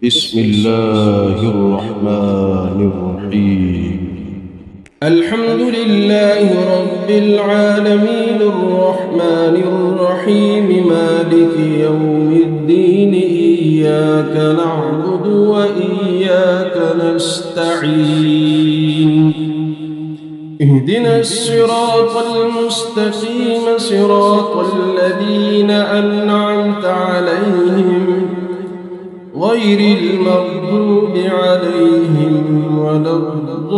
بسم الله الرحمن الرحيم. الحمد لله رب العالمين الرحمن الرحيم مالك يوم الدين إياك نعبد وإياك نستعين اهدنا الصراط المستقيم صراط الذين أنعمت عليهم غير المغضوب عليهم ولا الضالين.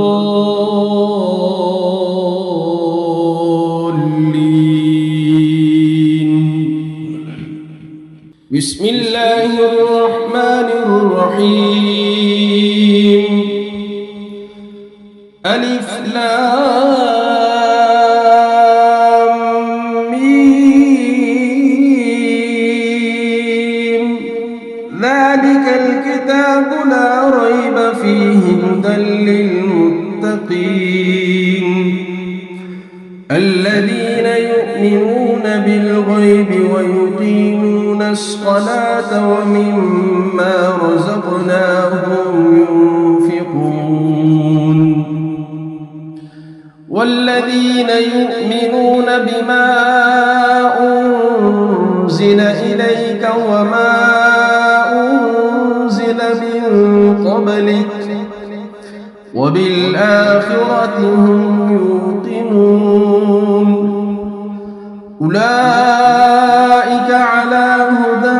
بسم الله الرحمن الرحيم. ألف لام ميم ذلك الكتاب لا ريب فيه هدى للمتقين الذين يؤمنون بالغيب ويقيمون الصلاة ومما رزقناهم ينفقون والذين يؤمنون بما أنزل إليك وما أنزل من قبلك وبالآخرة هم يوقنون أولئك على هدى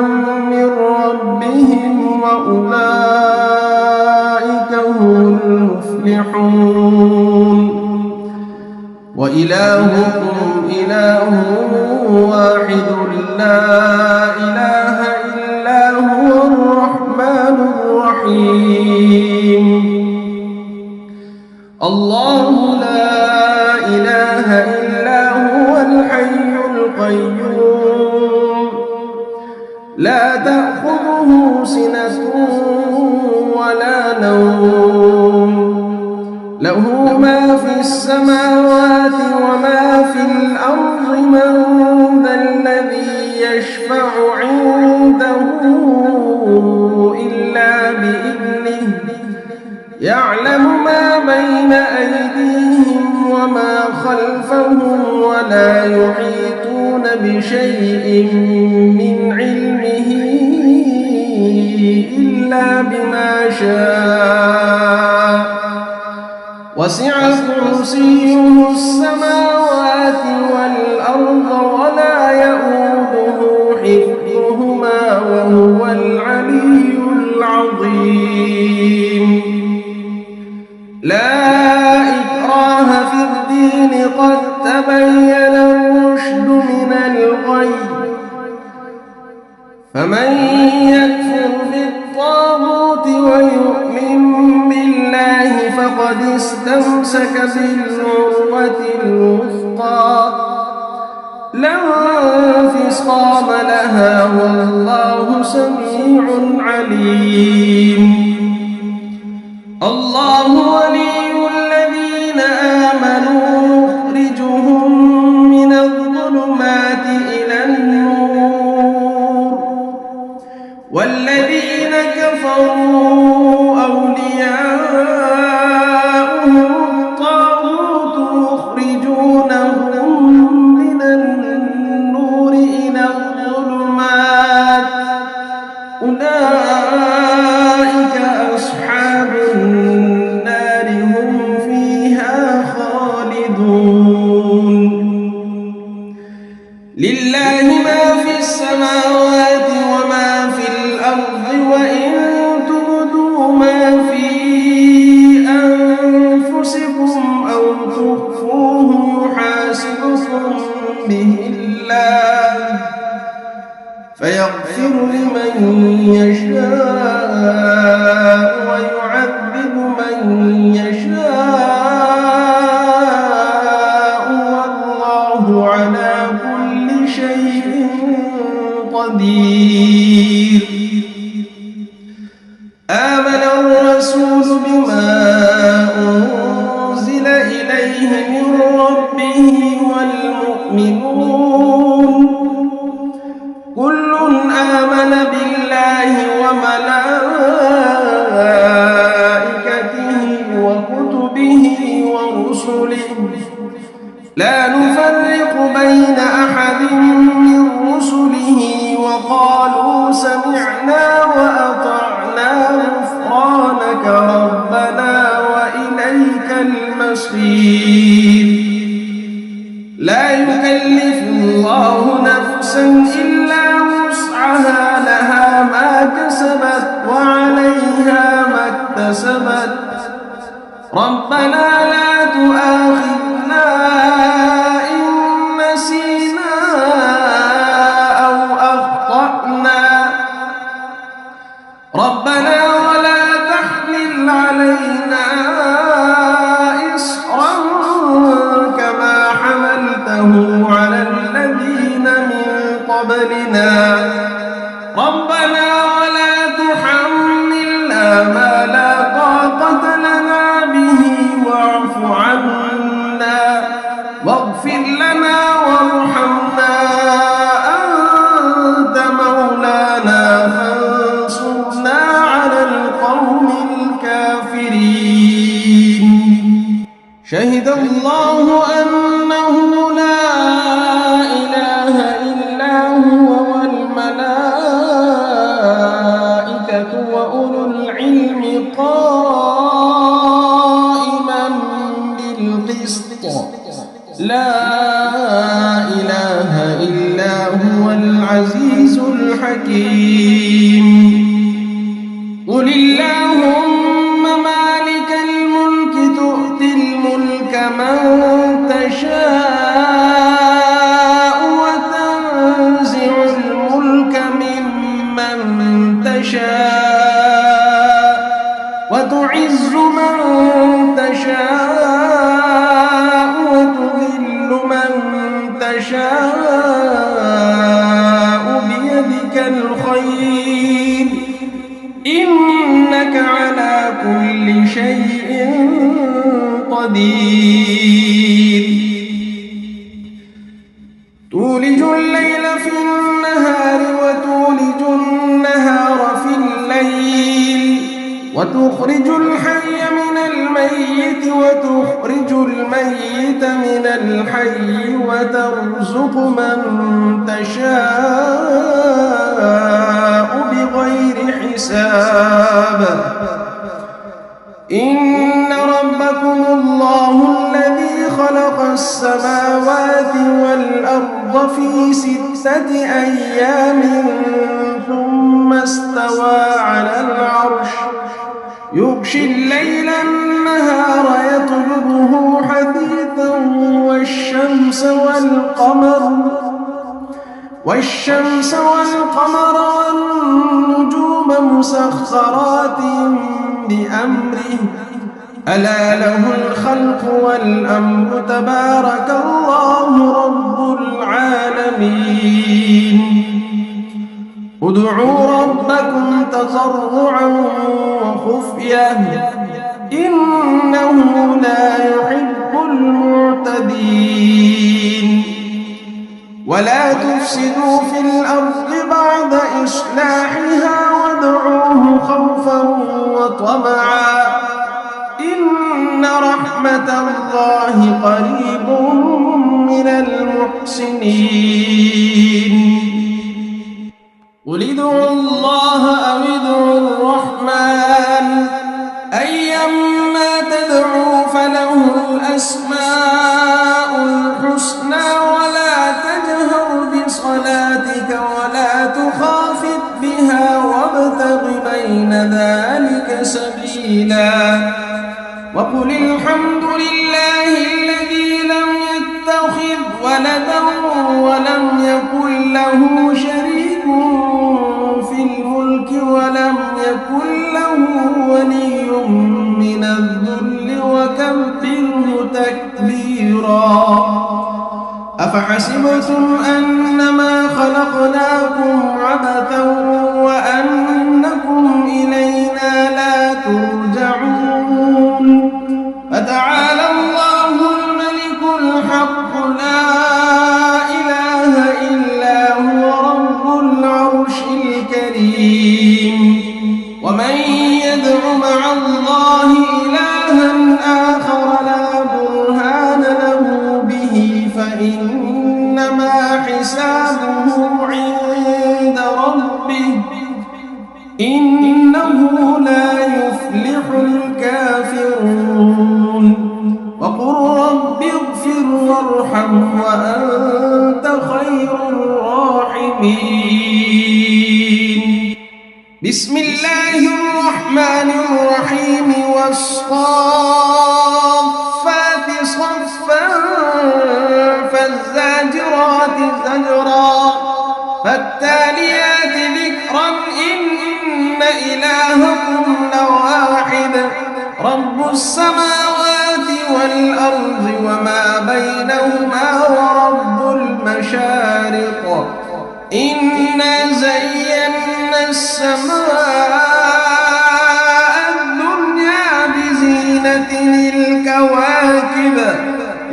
من ربهم وأولئك هم المفلحون وإلهكم إله واحد لا إله إلا هو الرحمن الرحيم. الله لا إله إلا هو الحي القيوم لا تأخذه سنة ولا نوم له ما في السماوات وما في الأرض من ذا الذي يشفع عنده إلا بإذنه يعلم ما بين أيديهم وما خلفهم ولا يحيطون بشيء من علمه إلا بما شاء وسع كرسيه السماوات والأرض ولا يؤوده حفظهما وهو العلي العظيم. لا إكراه في الدين قد تبين الرشد من الغي فمن يكفر بالطاغوت ويؤمن بالله فقد استمسك بالعروة الوثقى لا انفصام لها والله سميع عليم. الله ولي الذين آمنوا يخرجهم من الظلمات إلى النور والذين كفروا أولياؤهم الطاغوت يخرجونهم من النور إلى الظلمات أولئك أصحاب النار هم فيها خالدون. لله ما في السماوات وما في الأرض وإن تبدوا ما في أنفسكم أو تخفوه يحاسبكم به الله فيغفر لمن يشاء ويعذب من يشاء والله على كل شيء قدير. آمن الرسول بما أنزل إليه من ربه والمؤمنون كل آمن بالله وملائكته كسبت ربنا لا تؤاخذنا إن نسينا أو أخطأنا ربنا ولا تحمل علينا إصرا كما حملته على الذين من قبلنا ربنا ولا تحملنا ما لا طاقة لنا به واعف عنا واغفر لنا وارحمنا أنت مولانا فانصرنا على القوم الكافرين شهد الله أنه لا إله إلا هو والملائكة وأولو العلم قائما بالقسط لا إله إلا هو العزيز الحكيم قل اللهم مالك الملك تؤتي الملك من تشاء وتنزع الملك ممن تشاء وتعز من تشاء وتذل من تشاء بيدك الخير إنك على كل شيء قدير تولج الليل في النهار وتولج النهار في الليل وتخرج الحي من الميت وتخرج الميت من الحي وترزق من تشاء بغير حساب إن ربكم الله الذي خلق السماوات والأرض في 6 أيام ثم استوى على العرش يغشي الليل النهار يطلبه حثيثا والشمس والقمر والنجوم مسخرات بأمره ألا له الخلق والأمر تبارك الله رب العالمين ادعوا ربكم تضرعا وخفية إنه لا يحب المعتدين ولا تفسدوا في الأرض بعد إصلاحها وادعوه خوفا وطمعا إن رحمة الله قريب من المحسنين قل ادعوا الله أو ادعوا الرحمن أيما تدعوا فله الأسماء الحسنى ولا تجهر بصلاتك ولا تخافت بها وابتغ بين ذلك سبيلا وقل الحمد لله الذي لم يتخذ ولدا ولم يكن له شريك في الملك ولم يكن له ولي من الذل وكبره تكبيرا أفحسبتم أنما خلقناكم عبثا وأنكم إلينا لا ترجعون فتعالى الله الملك الحق لا إله إلا هو رب العرش الكريم ومن يدع مع الله إلها آخر لا برهان له به فإنما حسابه عند ربه إنه لا يفلح الكافرون وقل رب اغفر وارحم وأنت خير الراحمين بسم الله الرحمن الرحيم والصافات صفا فالزاجرات زجرا فالتاليات ذكرا إن إلهكم لواحد رب السماوات والأرض وما بينهما ورب المشارق إنا زينا السماء الدنيا بزينة الكواكب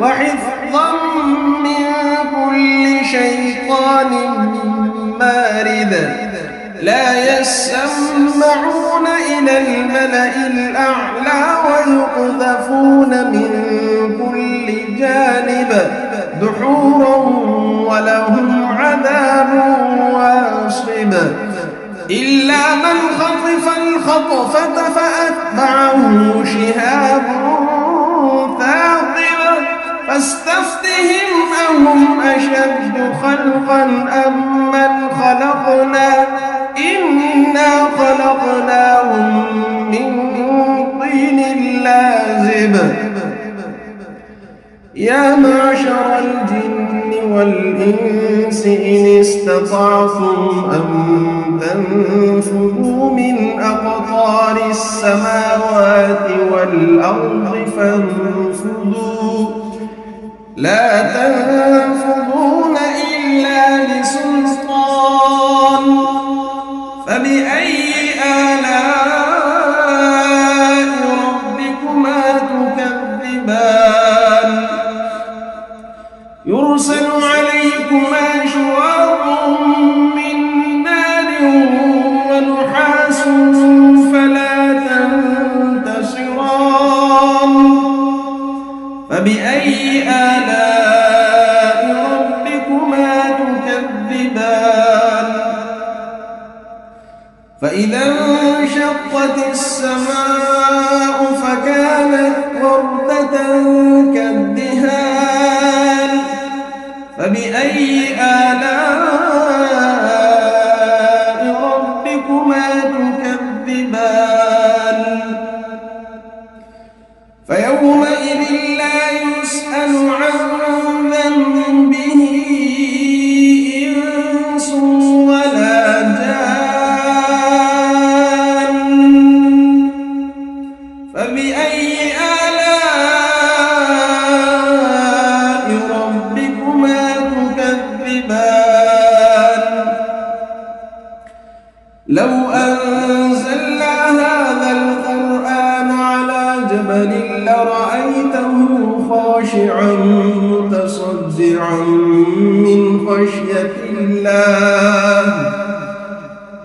وحفظا من كل شيطان مارد لا يسمعون إلى الملأ الأعلى ويقذفون من كل جانب دحورا ولهم عذاب واصب إلا من خطف الخطفة فأتبعه شهاب ثاقب فاستفتهم أهم أشد خلقا أم من خلقنا إنا خلقناهم من طين لازب يا معشر الجن والإنس إن استطعتم أن تنفذوا من أقطار السماوات والأرض فانفذوا لا تنفذون إلا بسلطان فبأي آلاء ربكما تكذبان يرسل عليكما شواظ من نار ونحاس فلا تنتصران فبأي آلاء ربكما تكذبان فإذا انشقت السماء فكانت وردة كالدهان فبأي آلاء ربكما تكذبان فيومئذ لا يسأل عن ذنبه إنس ولا جان فبأي آلاء ربكما تكذبان لو أنزلنا هذا القرآن على جبل لرأيته خاشعا متصدعا من خشية الله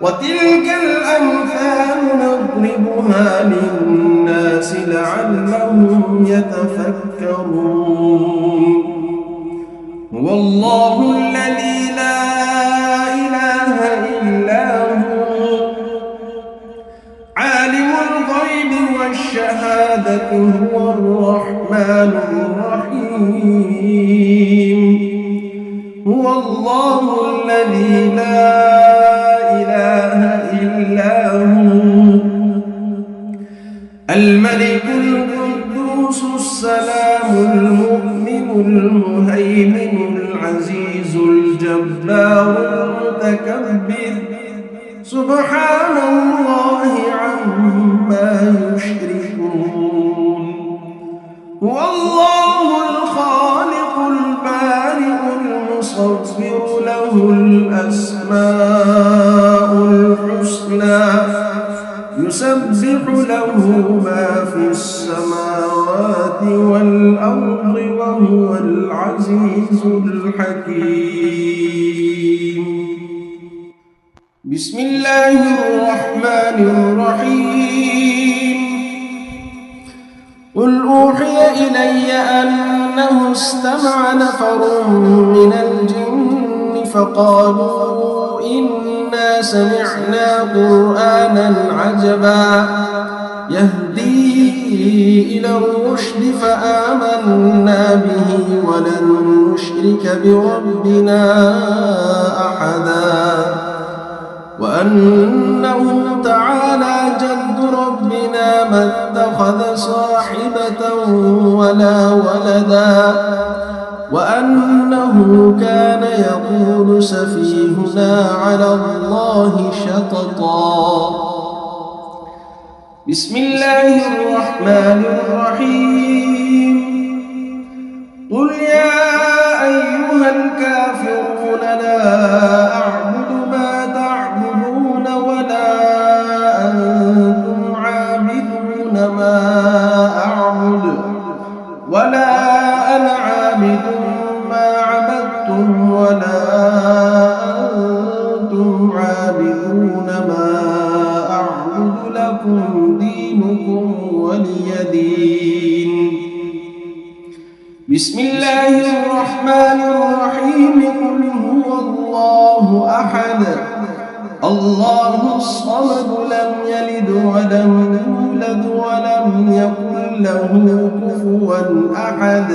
وتلك الأمثال نضربها للناس لعلهم يتفكرون هو الله الذي لا إله إلا هو عالم الغيب والشهادة هو الرحمن الرحيم هو الله الذي لا إله إلا هو الملك القدوس السلام المؤمن المهيمن العزيز الجبار المتكبر سبحان الله عما يشركون هو الله الخالق البارئ المصور له الأسماء الحسنى يسبح له ما في السماوات والأرض وهو العزيز الحكيم بسم الله الرحمن الرحيم قل أوحي إلي أنه استمع نفر من الجن فقالوا إنا سمعنا قرآنا عجبا يهدي إلى الرشد فآمنا به ولن نشرك بربنا أحدا وأنه تعالى جد ربنا ما اتخذ ولا ولدا وأنه كان يقول سفيهنا على الله شططا. بسم الله الرحمن الرحيم. قل يا أيها الكافرون لا أعبد ما تعبدون ولا أنتم عابدون ما أعبد ولا أنا عابد ما عبدتم ولا أنتم عابدون ما أعبد لكم دينكم ولي دين. بسم الله الرحمن الرحيم. قل هو الله أحد الله الصمد لم يلد ولم يولد ولم يكن له كفوا أحد.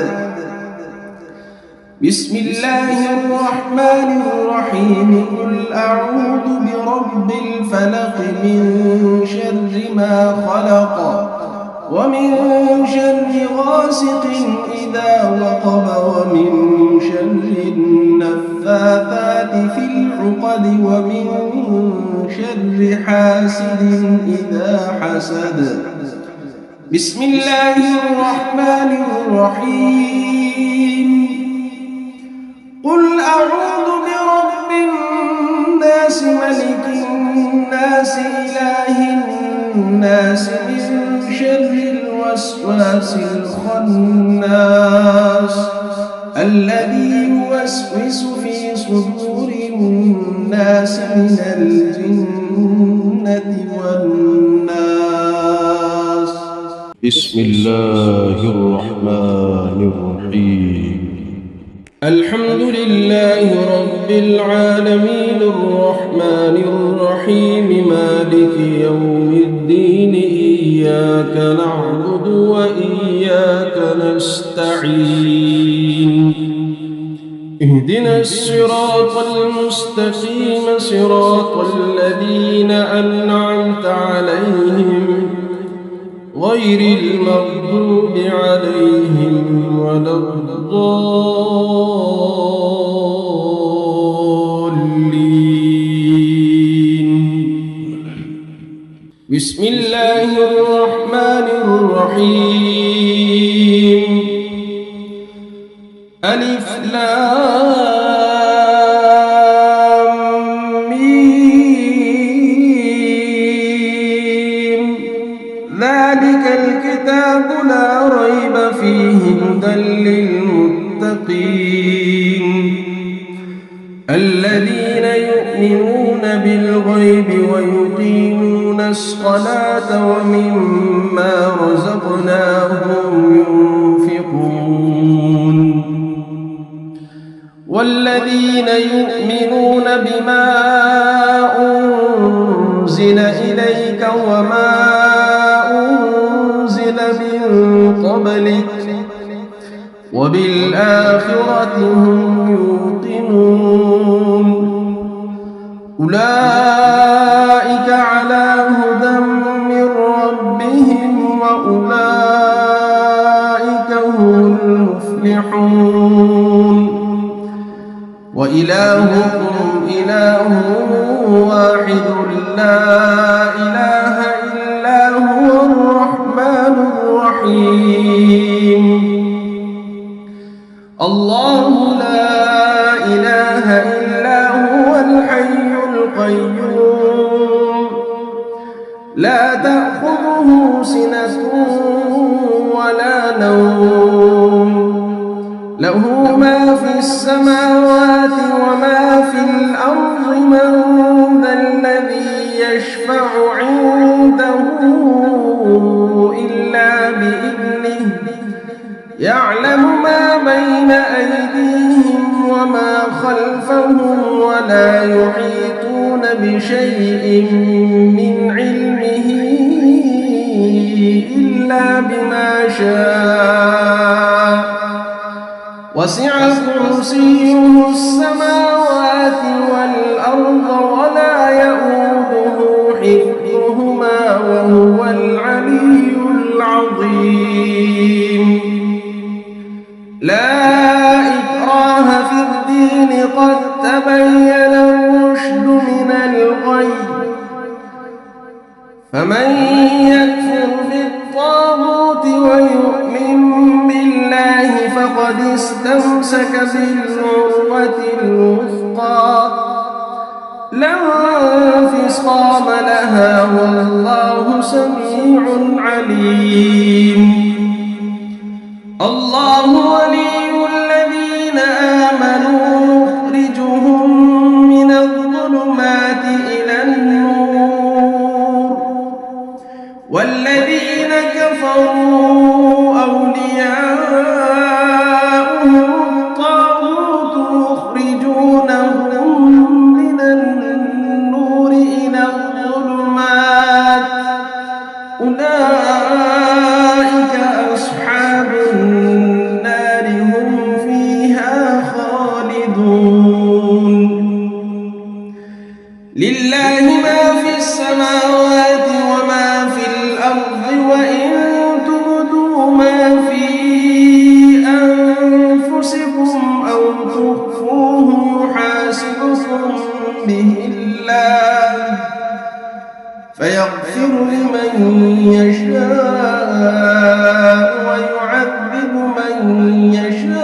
بسم الله الرحمن الرحيم. قل أعوذ برب الفلق من شر ما خلق ومن شر غاسق إذا وقب ومن شر النفاثات في العقد ومن شر حاسد إذا حسد. بسم الله الرحمن الرحيم. قل أعوذ برب الناس ملك الناس إله الناس من شر الوسواس الخناس الذي يوسوس في صدور الناس من الجنة والناس. بسم الله الرحمن الرحيم. الحمد لله رب العالمين الرحمن الرحيم مالك يوم الدين إياك نعبد وإياك نستعين. اهدنا الصراط المستقيم صراط الذين أنعمت عليهم غير المغضوب عليهم ولا الضالين. بسم الله الرحمن الرحيم. ألف لام ميم. ذلك الكتاب لا ريب فيه هدى للمتقين الذين يؤمنون بالغيب ويقيمون الصلاة ومما رزقناهم ينفقون والذين يؤمنون بما أنزل إليك وما أنزل من قبلك وبالآخرة هم يوقنون أولئك على هدى من ربهم وأولئك هم المفلحون. وإلهكم إله واحد لا إله إلا هو الرحمن الرحيم. الله لا إله إلا هو الحي القيوم لا تأخذه سنة ولا نوم له ما في السماوات وما في الأرض. من ذا الذي يشفع عنده إلا بإذنه يعلم ما بين أيديهم وما خلفهم ولا يحيطون بشيء من علمه إلا بما شاء وسع كرسيه السماوات والأرض ولا يؤوده حفظهما وهو العلي العظيم. قد تبين الرشد من الغي فمن يكفر بالطاغوت ويؤمن بالله فقد استمسك بالعروة الوثقى لا انفصام لها والله سميع عليم. الله ولي الذين آمنوا يخرجهم من الظلمات إلى النور والذين كفروا أولياؤهم الطاغوت يخرجونهم من النور إلى الظلمات أولئك أصحاب النار هم فيها خالدون. لله ما في السماوات وما في الأرض وإن تبدوا ما في أنفسكم أو تخفوه يحاسبكم به الله فيغفر لمن يشاء ويعذب من يشاء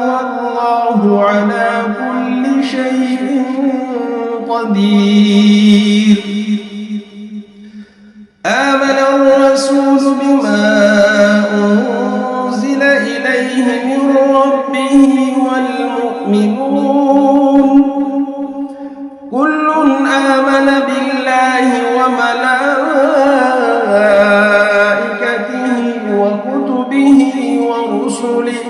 والله على كل شيء قدير. آمن الرسول بما أنزل إليه من ربه والمؤمنون كل آمن بالله وملائكته وكتبه ورسله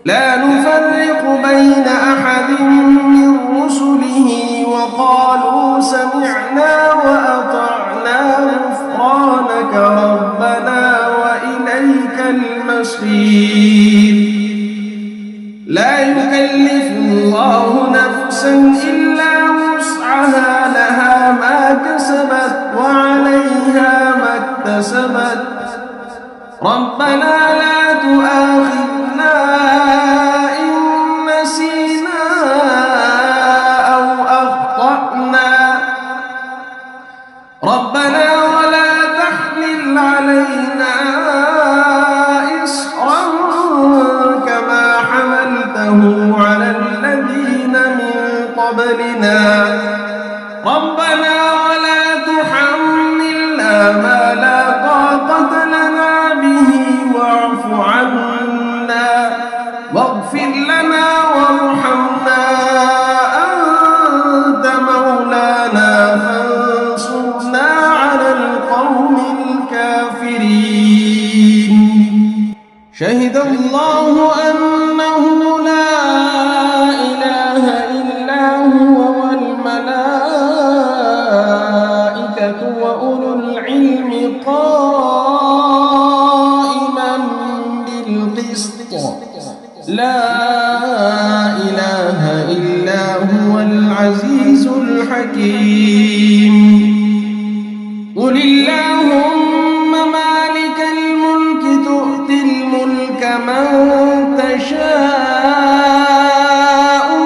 لا نفرق بين أحد من رسله وقالوا سمعنا وأطعنا غفرانك ربنا وإليك المصير. لا يكلف الله نفسا إلا وسعها لها ما كسبت وعليها ما اكتسبت ربنا لا تؤاخذنا إن نسينا أو أخطأنا ربنا ولا تحمل علينا إصرا كما حملته على الذين من قبلنا ربنا ولا تحملنا ما لا طاقة لنا به واعف عنا واغفر لنا وارحمنا أنت مولانا فانصرنا على القوم الكافرين. شهد الله أنه لا إله إلا هو والملائكة وأولو العلم قائما بالقسط لا إله إلا هو العزيز الحكيم. قل اللهم مالك الملك تؤتي الملك من تشاء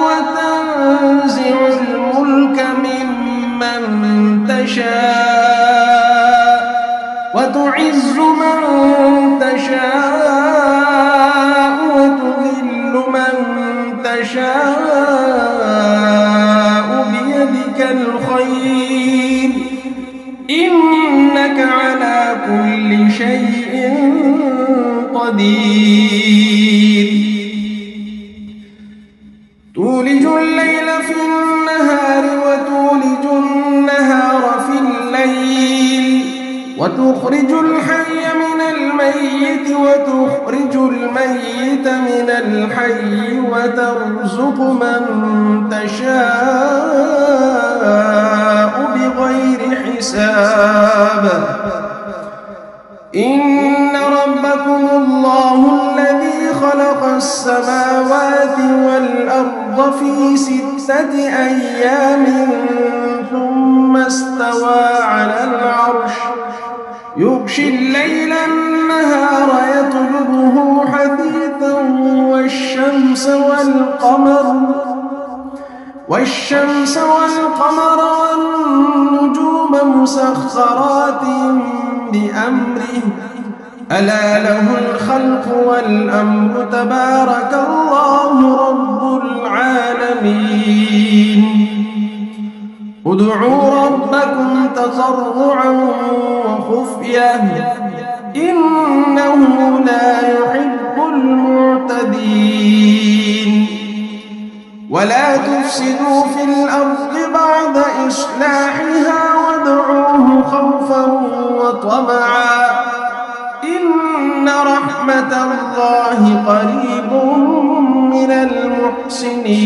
وتنزع الملك ممن تشاء وتعز من تشاء وتذل من تشاء بيدك الخير إنك على كل شيء قدير. تولج الليل في النهار وتولج النهار في الليل وتخرج الحي من الميت وتخرج الميت من الحي وترزق من تشاء بغير حساب. إن ربكم الله الذي خلق السماوات والأرض في 6 أيام ثم استوى على العرش يغشي الليل النهار يطلبه حثيثا والشمس والقمر والنجوم مسخرات بأمره ألا له الخلق والأمر تبارك الله رب العالمين ادعوا ربكم تضرعا وخفية إنه لا يحب المعتدين ولا تفسدوا في الأرض بعد إصلاحها وادعوه خوفا وطمعا إن رحمة الله قريب من المحسنين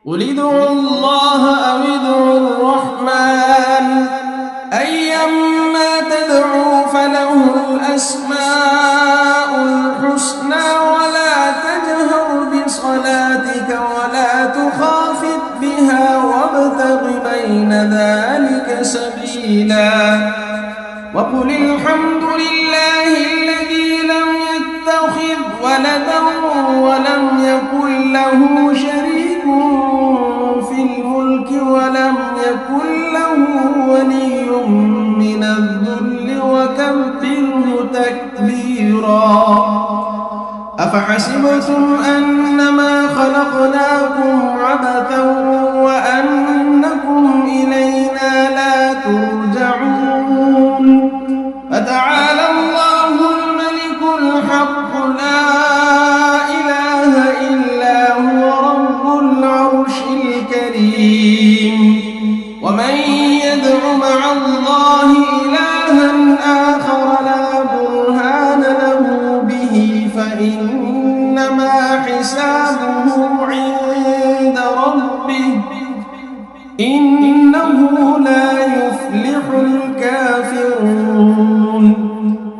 قل ادعوا الله أو ادعوا الرحمن أيما تدعوا فله الأسماء الحسنى ولا تجهر بصلاتك ولا تخافت بها وابتغ بين ذلك سبيلا وقل الحمد لله الذي لم يتخذ ولدا ولم يكن له شريك في الملك ولم يكن له ولي من الذل وكبره تكبيرا أفحسبتم أنما خلقناكم عبثا وأنكم إلينا لا ترجعون فتعالى الله الملك الحق لا إله إلا هو رب العرش الكريم ومن يدع مع الله إلها آخر لا برهان له به فإنما حسابه عند ربه إنه لا يفلح الكافرون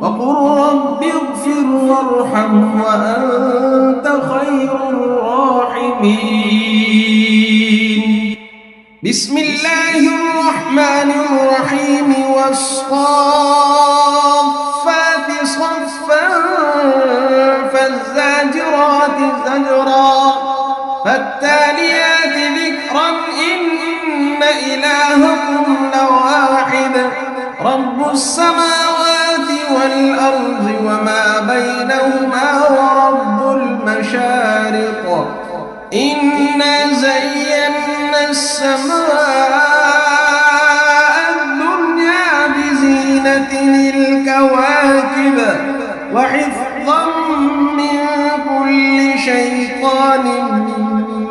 وقل رب اغفر وارحم وأنت خير الراحمين بسم الله الرحمن الرحيم والصافات صفا فالزاجرات زجرا فالتاليات ذكرا إن إلهكم لواحد رب السماوات والأرض وما بينهما ورب المشارق إنا زينا السماء الدنيا بزينة الكواكب وحفظا من كل شيطان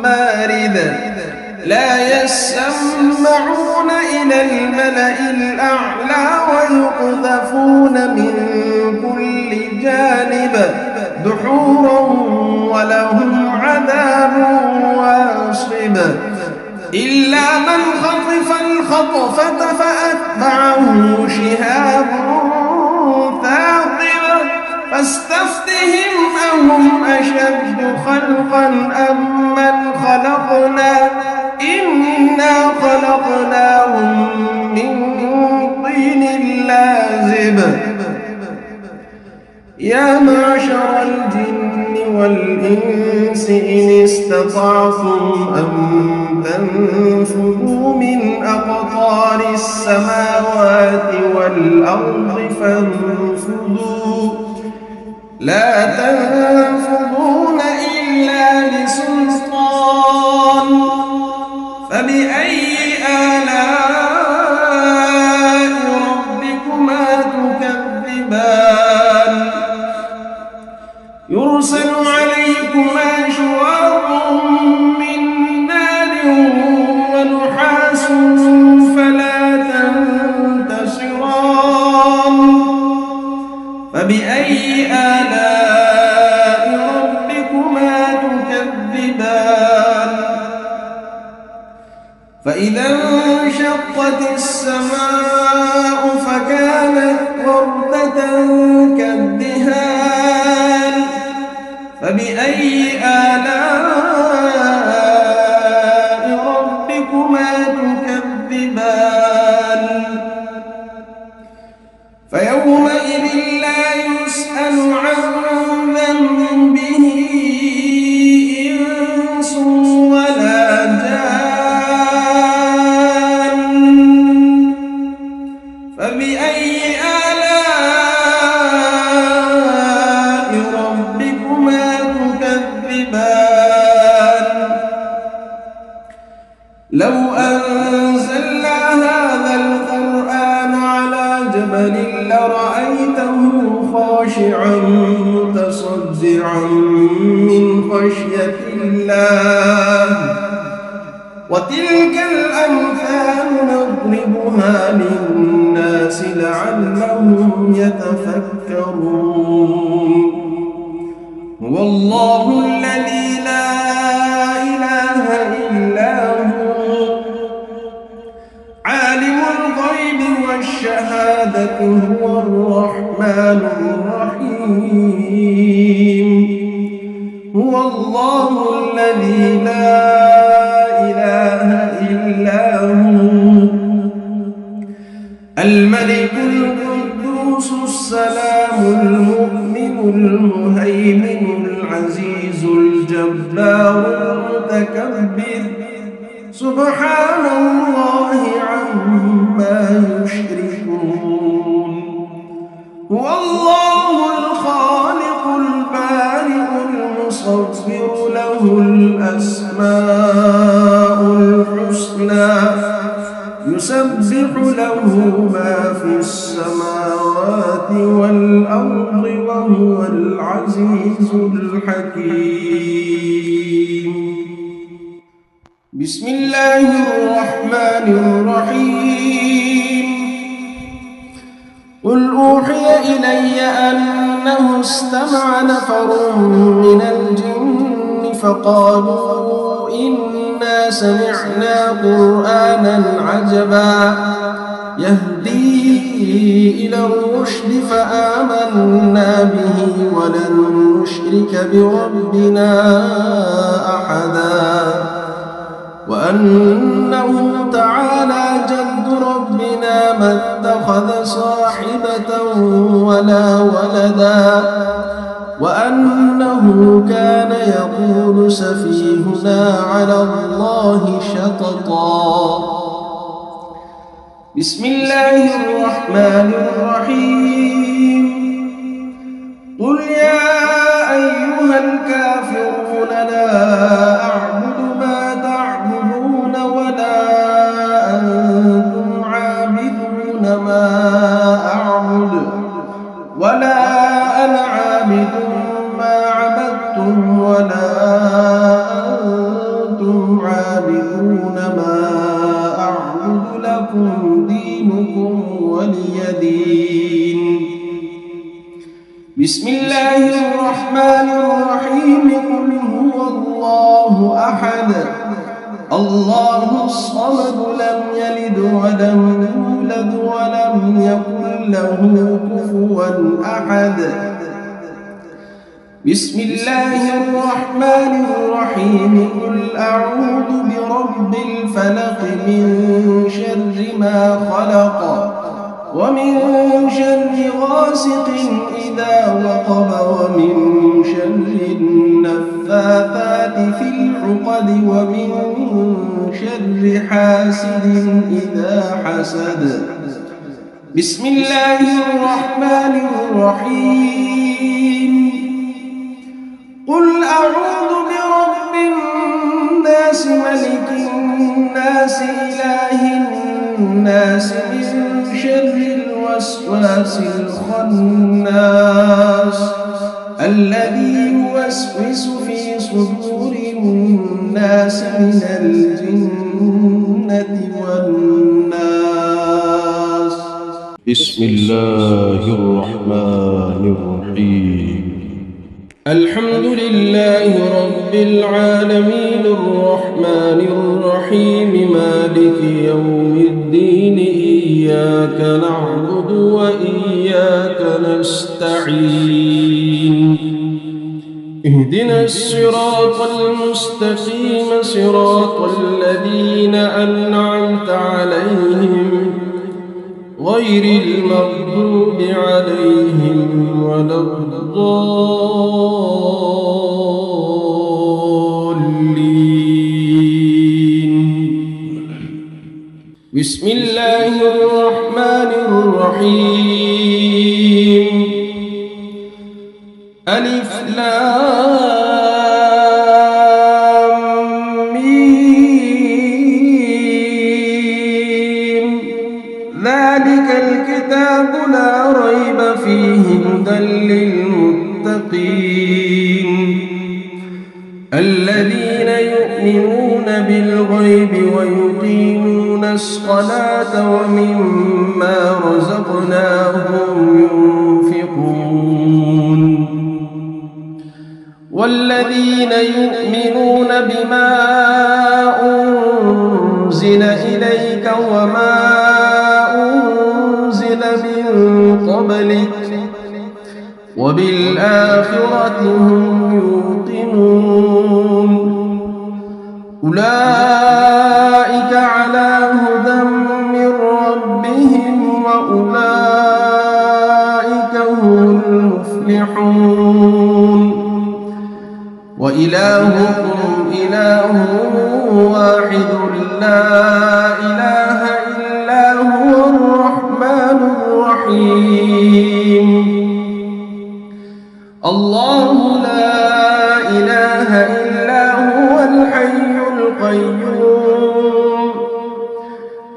مارد لا يسمعون إلى الملأ الأعلى ويقذفون من كل جانب دحورا ولهم عذاب واصب إلا من خطف الخطفة فأتبعه شهاب ثاقب فاستفتهم أهم أشد خلقا أم من خلقنا إنا خلقناهم من طين لازب يا معشر الجن والإنس إن استطعتم أن تنفذوا من أقطار السماوات والأرض فانفذوا لا تنفذون إلا بسلطان فبأي آلاء ربكما تكذبان يرسل عليكما شواظ من نار ونحاس فلا تنتصران فبأي آلاء ربكما تكذبان فإذا انشقت السماء فكانت وردة كالدهان فبأي آلاء ربكما تكذبان فيومئذ لا يسأل عن جبل لرأيته خاشعا متصدعا من خشية الله وتلك الأمثال نضربها للناس لعلهم يتفكرون هو الله الذي لا إله إلا هو عالم الغيب والشهادة هو الرحمن الرحيم هو الله الذي لا إله إلا هو الملك القدوس السلام المؤمن المهيمن العزيز الجبار المتكبر سبحان الله عما يشركون هو الله الخالق البارئ المصور له الأسماء الحسنى يسبح له ما في السماوات والأرض وهو العزيز الحكيم بسم الله الرحمن الرحيم قل أوحي إلي أنه استمع نفر من الجن فقالوا إنا سمعنا قرآنا عجبا يهدي إلى الرشد فآمنا به ولن نشرك بربنا أحدا وأنه تعالى جد ربنا ما اتخذ صاحبة ولا ولدا وأنه كان يقول سفيهنا على الله شططا بسم الله الرحمن الرحيم قل يا أيها الكافرون لا أعبد ما تعبدون ولا أنتم عابدون ما أعبد ولا أنا عابد ما عبدتم ولا أنتم عابدون ما أعبد لكم دينكم ولي دين بسم الله الرحمن الرحيم قل هو الله أحد الله الصمد لم يلد ولم يولد ولم يكن له كفوا أحد بسم الله الرحمن الرحيم قل أعوذ برب الفلق من شر ما خلق ومن شر غاسق إذا وقب ومن شر النفاثات في العقد ومن شر حاسد إذا حسد بسم الله الرحمن الرحيم قل أعوذ برب الناس ملك الناس إله الناس من شر الوسواس الخناس الذي يوسوس في صدور الناس من الجنة والناس بسم الله الرحمن الرحيم الحمد لله رب العالمين الرحمن الرحيم مالك يوم الدين إياك نعبد وإياك نستعين اهدنا الصراط المستقيم صراط الذين أنعمت عليهم غير المغضوب عليهم ولا الضالين بسم الله الرحمن الرحيم ألف لام ميم ذلك الكتاب الكتاب لا ريب فيه هدى للمتقين الذين يؤمنون بالغيب ويقيمون الصلاة ومما رزقناهم ينفقون والذين يؤمنون بما أنزل إليك وما أنزل من قبلك وبالآخرة هم يوقنون أولئك على هدى من ربهم وأولئك هم المفلحون وإلهكم إله واحد لا إله إلا هو الرحمن الرحيم الله لا إله إلا هو الحي القيوم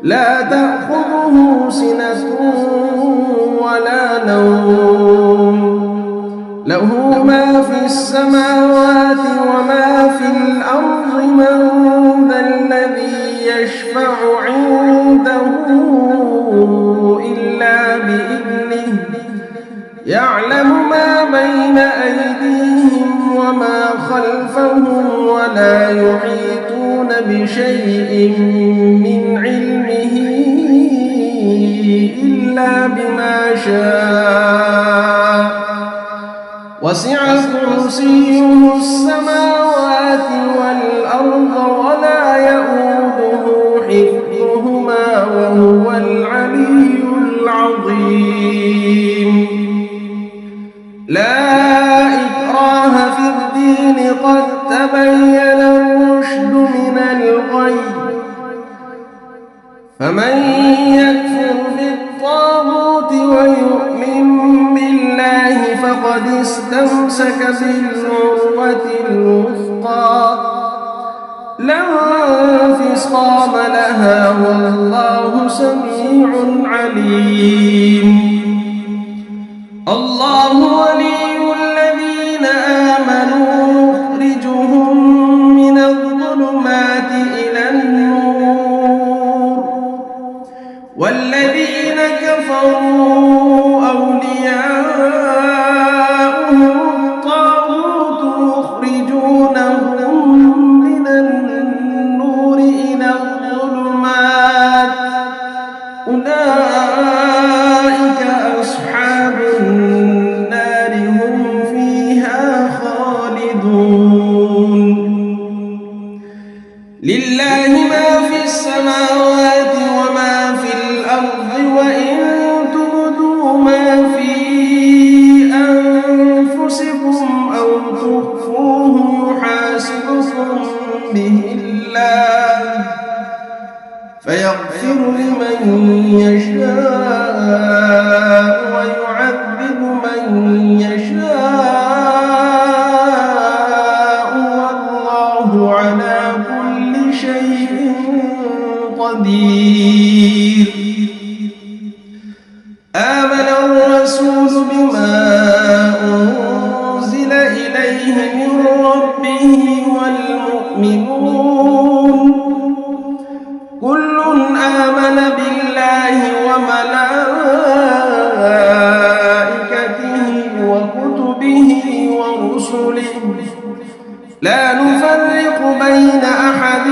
لا تأخذه سنة ولا نوم له ما في السماوات وما في الأرض من ذا الذي يشفع عنده إلا بإذنه يعلم ما بين أيديهم وما خلفهم ولا يحيطون بشيء من علمه إلا بما شاء وسع كرسيه السماوات والأرض ولا يؤوده حفظهما وهو العلي العظيم لا إكراه في الدين قد تبين الرشد من الغي فمن يكفر بالطاغوت ويؤمن بالله فقد استمسك بالعروة الوثقى لا انفصام لها والله سميع عليم الله ولي الذين آمنوا يخرجهم من الظلمات إلى النور والذين كفروا أولياؤهم الطاغوت يخرجونهم من النور إلى الظلمات أولئك أصحاب النار هم فيها خالدون لله ما في السماوات وما في الأرض وإن تبدوا ما في أنفسكم أو تخفوه يحاسبكم به الله فيغفر لمن يشاء ويعذب من يشاء والله على كل شيء قدير آمن الرسول بما أنزل إليه من ربه والمؤمنون كل آمن بالله وملائكته وكتبه ورسله لا نفرق بين أحد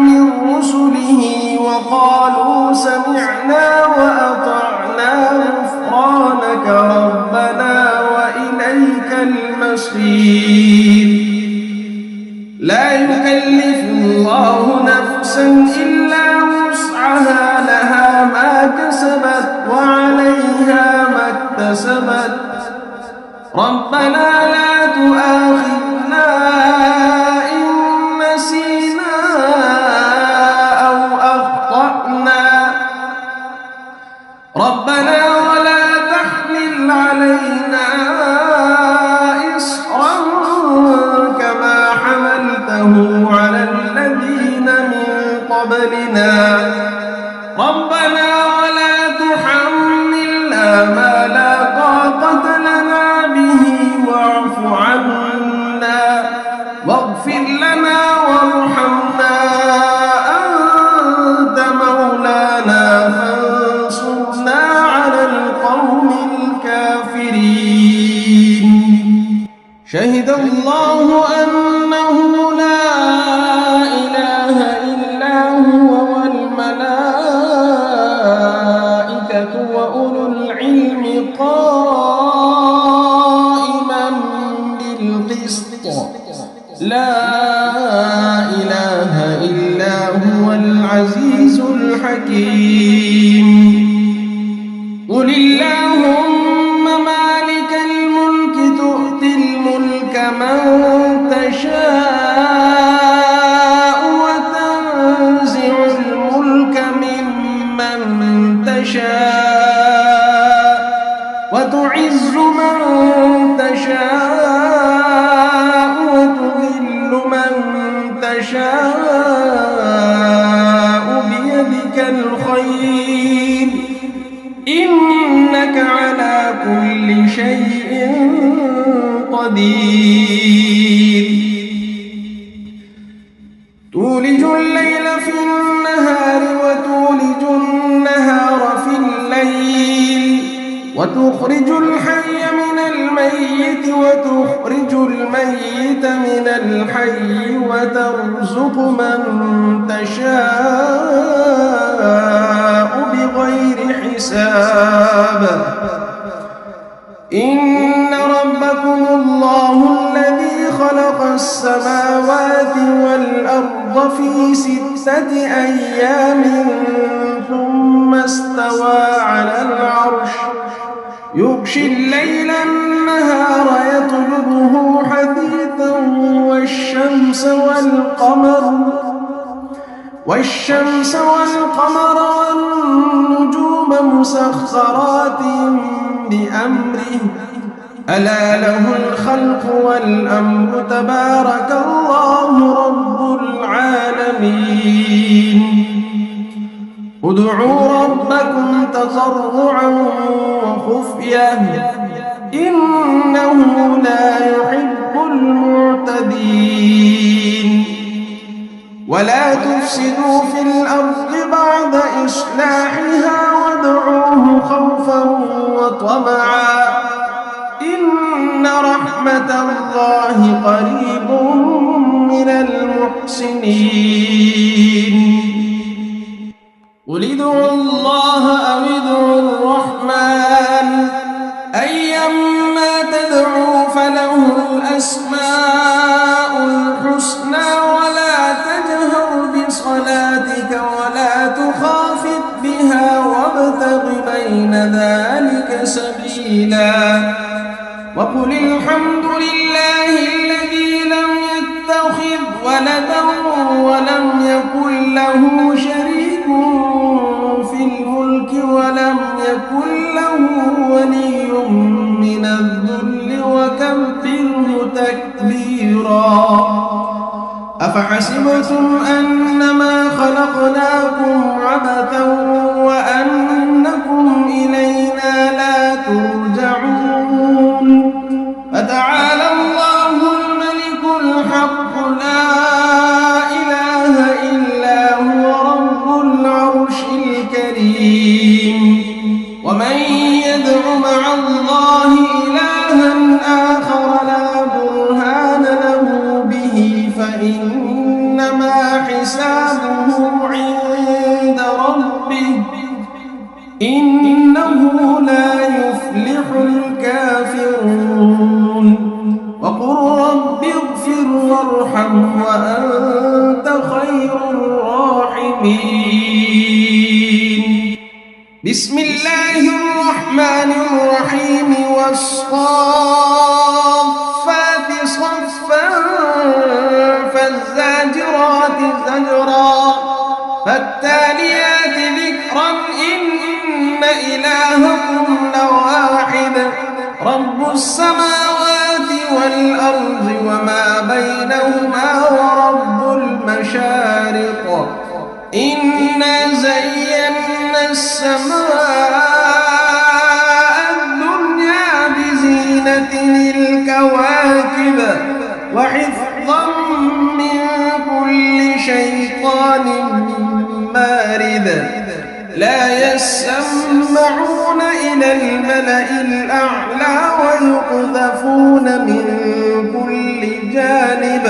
من رسله وقالوا سمعنا وأطعنا غفرانك ربنا وإليك المصير لا يكلف الله نفسا إلا وسعها لها ما كسبت وعليها ما اكتسبت ربنا لا تؤاخذنا إن نسينا أو أخطأنا ربنا ولا تحمل علينا إصرا كما حملته على الذين من قبلنا ربنا ولا تحمل ما لا طاقة لنا به واعف عنا واغفر لنا وارحمنا أنت مولانا فانصرنا على القوم الكافرين. شهد الله أنه لا إله إلا هو والملائكة وأولو العلم قائما بالقسط لا إله إلا هو العزيز الحكيم. قل اللهم مالك الملك تؤتي الملك من تشاء وتنزع الملك ممن تشاء وتعز من تشاء وتذل من تشاء بيدك الخير إنك على كل شيء قدير. تولج الليل في النهار وتولج النهار في الليل وتخرج الحي من الميت وتخرج الميت من الحي وترزق من تشاء بغير حساب. إن ربكم الله الذي خلق السماوات والأرض في 6 أيام ثم استوى على العرش يغشي الليل النهار يطلبه حثيثا والشمس والقمر والنجوم مسخرات بأمره ألا له الخلق والأمر تبارك الله رب العالمين. ادعوا ربكم تضرعا وخفية إنه لا يحب المعتدين. ولا تفسدوا في الأرض بعد إصلاحها وادعوه خوفا وطمعا إن رحمة الله قريب من المحسنين. قل ادعوا الله أو ادعوا الرحمن أيما تدعوا فله الأسماء الحسنى ولا تجهر بصلاتك ولا تخافت بها وابتغ بين ذلك سبيلا. وقل الحمد لله الذي لم يتخذ ولدا ولم يكن له شريك في الملك ولم يكن له ولي من الذل وكبره تكبيرا. أفحسبتم أنما خلقناكم عبثا وأنكم إلينا لا ترجعون. فتعالى الله الملك الحق لا إله إلا هو رب العرش الكريم. ومن يدع مع الله إلها آخر لا برهان له به فإنما حسابه عند ربه إنه لا يفلح الكافرون. وقل رب اغفر وارحم وأنت خير الراحمين. بسم الله الرحمن الرحيم والصافات صفا فالزاجرات زجرا فالتاليات ذكرا إن إلهكم لواحد رب السماوات والأرض وما بينهما ورب المشارق إنا زينا السماء جامد لا يسمعون إلى الملأ الأعلى ويقذفون من كل جانب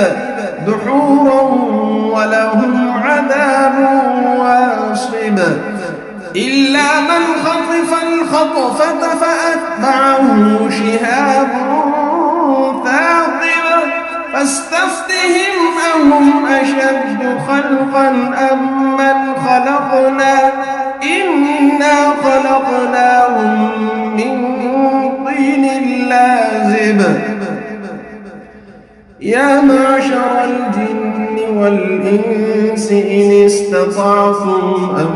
دحورا ولهم عذاب واصب إلا من خطف الخطفة فأتبعه شهاب ثاقب فاستفتهم أهم أشد خلقا أم من خلقنا إنا خلقناهم من طين لازب يا معشر الجن والإنس إن استطعتم أن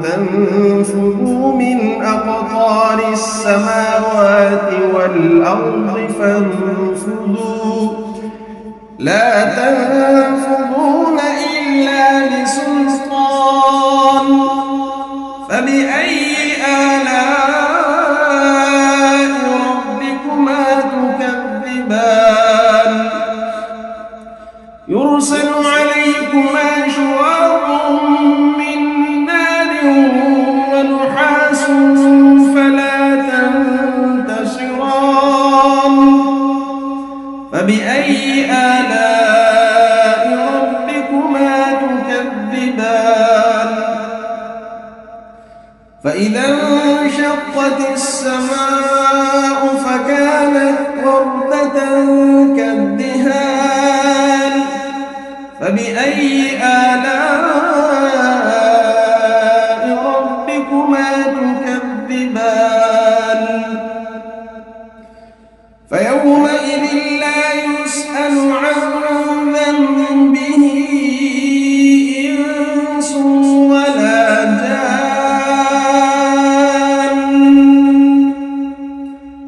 تنفذوا من أقطار السماوات والأرض فانفذوا لا تنفذون إلا بسلطان فبأي آلاء ربكما تكذبان يرسل عليكما شواظ من نار ونحاس فلا تنتصران فبأي آلاء ربكما تكذبان فإذا انشقت السماء فكانت وردة كالدهان فبأي آلاء ربكما تكذبان فيومئذ لا يسأل عن ذنبه إنس ولا جان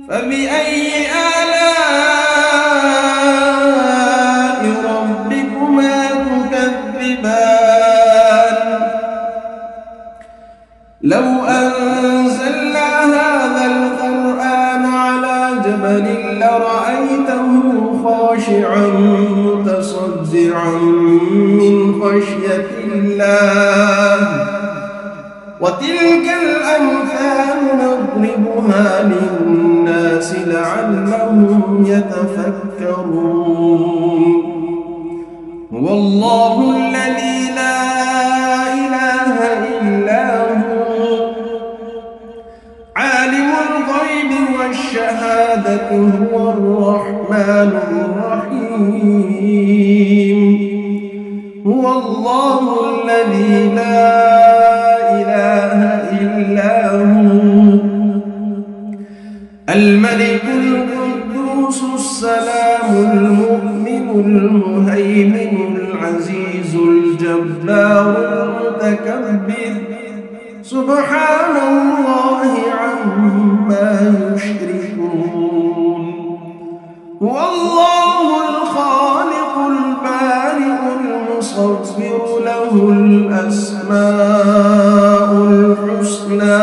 فبأي آلاء ربكما تكذبان لو أنزلنا هذا القرآن على جبل لرأيته خاشعا متصدعا من خشية الله وتلك الأمثال نضربها للناس لعلهم يتفكرون هو الله الذي لا إله إلا هو عالم الغيب والشهادة هو الرحمن الرحيم هو الله الذي لا إله إلا هو الملك القدوس السلام المؤمن المهيمن العزيز الجبار المتكبر سبحان الله عما يشركون هو الله الخالق البارئ المصور له الأسماء الحسنى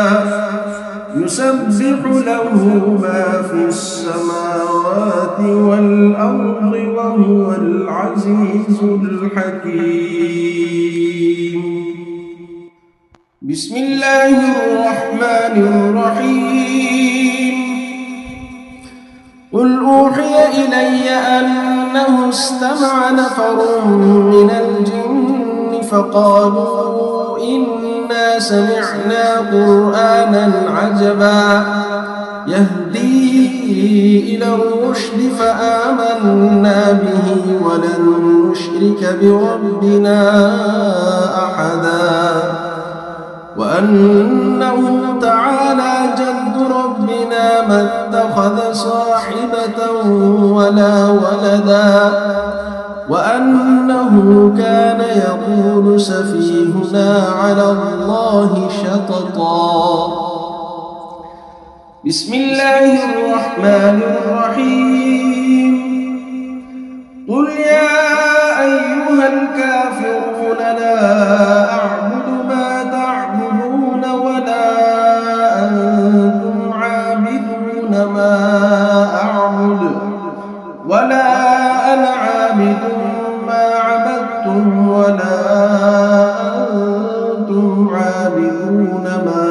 يسبح له ما في السماوات والأرض وهو العزيز الحكيم بسم الله الرحمن الرحيم قل أوحي إلي أنه استمع نفر من الجن فقالوا إنا سمعنا قرآنا عجبا يهدي إلى الرشد فآمنا به ولن نشرك بربنا أحدا وأنه تعالى جد ربنا ما اتخذ صاحبة ولا ولدا وأنه كان يقول سفيهنا على الله شططا بسم الله الرحمن الرحيم قل يا أيها الكافرون لا أعبد ما تعبدون ولا أنتم عابدون ما أعبد ولا أنا عابد ما عبدتم ولا أنتم عابدون عابدون ما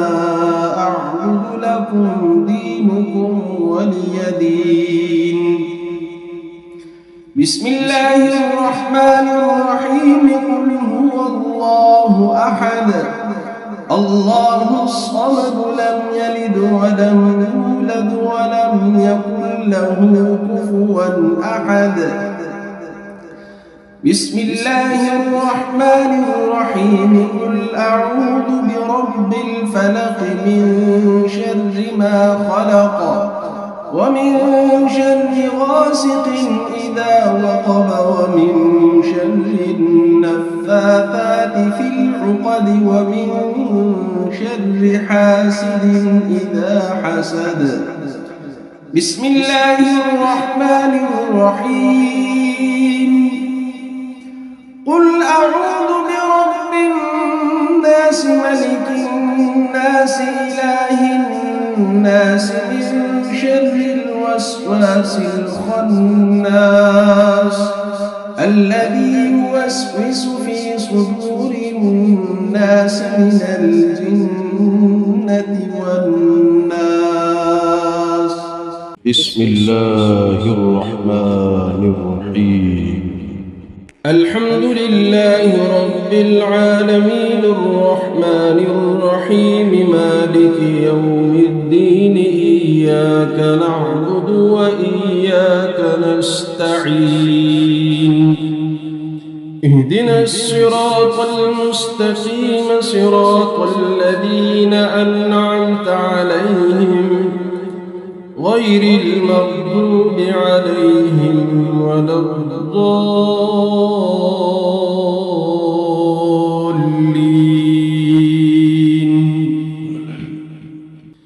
أعبد لكم دينكم ولي دين. بسم الله الرحمن الرحيم. قل هو الله أحد الله الصمد لم يلد ولم يولد ولم يكن له كفوا أحد. بسم الله الرحمن الرحيم. قل أعوذ برب الفلق من شر ما خلق ومن شر غاسق إذا وقب ومن شر النفاثات في العقد ومن شر حاسد إذا حسد. بسم الله الرحمن الرحيم. قل أعوذ برب الناس ملك الناس إله الناس من شر الوسواس الخناس الذي يوسوس في صدور الناس من الجنة والناس. بسم الله الرحمن الرحيم. الحمد لله رب العالمين الرحمن الرحيم مالك يوم الدين. إياك نعبد وإياك نستعين. اهدنا الصراط المستقيم صراط الذين أنعمت عليهم غير المغضوب عليهم ولا الضالين.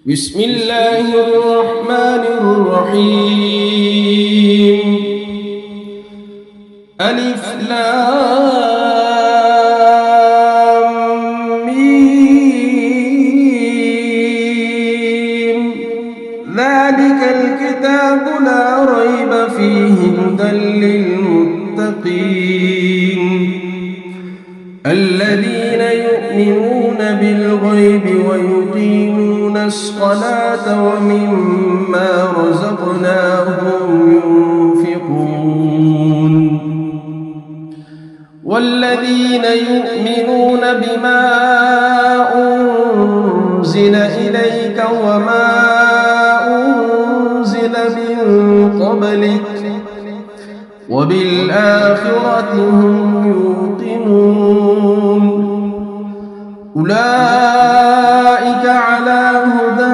بسم الله الرحمن الرحيم. ألف لام ميم. ذلك الكتاب لا ريب فيه هدى للمتقين الذين يؤمنون بالغيب ويقيمون الصلاة ومما رزقناهم ينفقون والذين يؤمنون بما أنزل إليك وما أنزل من قبلك وبالآخرة هم يوقنون أولئك على هدى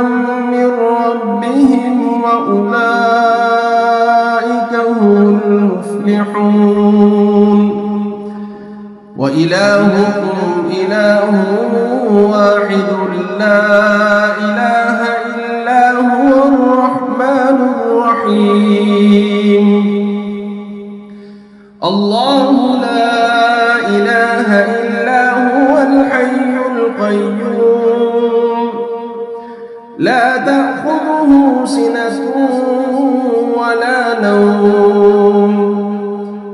من ربهم وأولئك هم المفلحون. وإلهكم إله واحد لا إله إلا هو الرحمن الرحيم. الله لا إله إلا هو الحي القيوم لا تأخذه سنة ولا نوم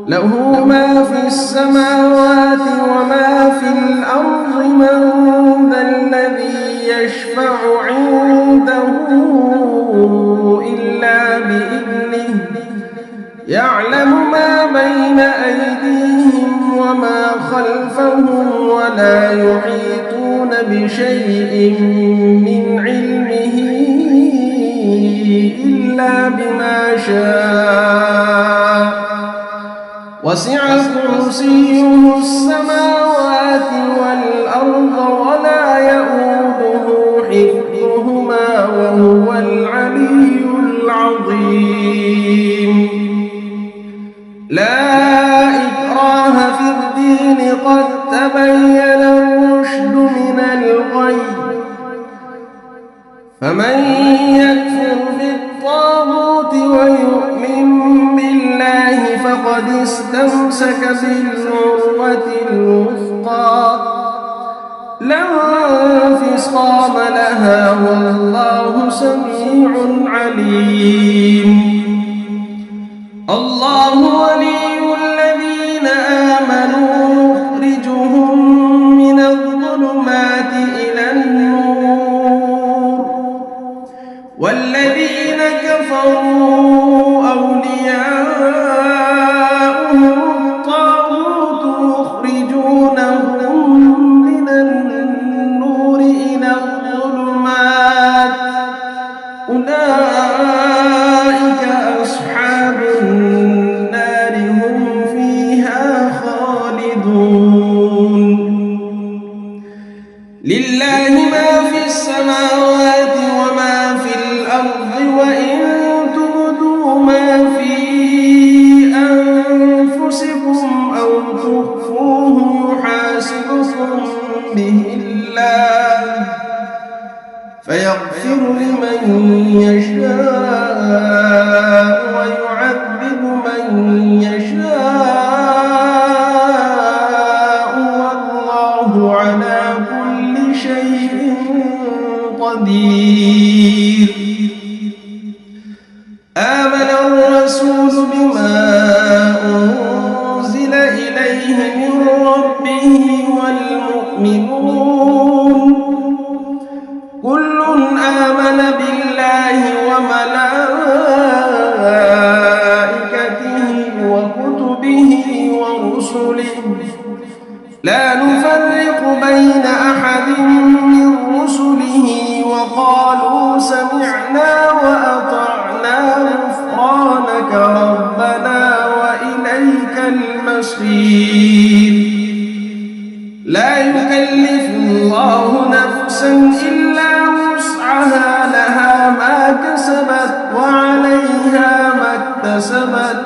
له ما في السماوات وما في الأرض. من ذا الذي يشفع عنده إلا بإذنه يعلم ما بين أيديهم وما خلفهم ولا يحيطون بشيء من علمه إلا بما شاء وسع كرسيه السماوات والأرض ولا يؤوده حفظهما وهو العلي العظيم. لا إكراه في الدين قد تبين الرشد من الغي فمن يكفر بالطاغوت ويؤمن بالله فقد استمسك بالعروة الوثقى لا انفصام لها والله سميع عليم. الله ولي الذين آمنوا يخرجهم من الظلمات والذين كفروا أولياؤهم الطاغوت يخرجونهم من النور إلى الظلمات أولئك أصحاب النار هم فيها خالدون لله ما في السماوات وما في الأرض وإن تبدوا ما في أنفسكم أو تخفوه يحاسبكم به الله فيغفر لمن يشاء ويعذب من يشاء والله على كل شيء قدير آمن الرسول بما أنزل إليه من ربه والمؤمنون كل آمن بالله وملائكته وكتبه ورسله لا نفرق بين أحد من رسله وقالوا سمعنا وأطعنا غفرانك ربنا وإليك المصير لا يكلف الله نفسا إلا وسعها لها ما كسبت وعليها ما اكتسبت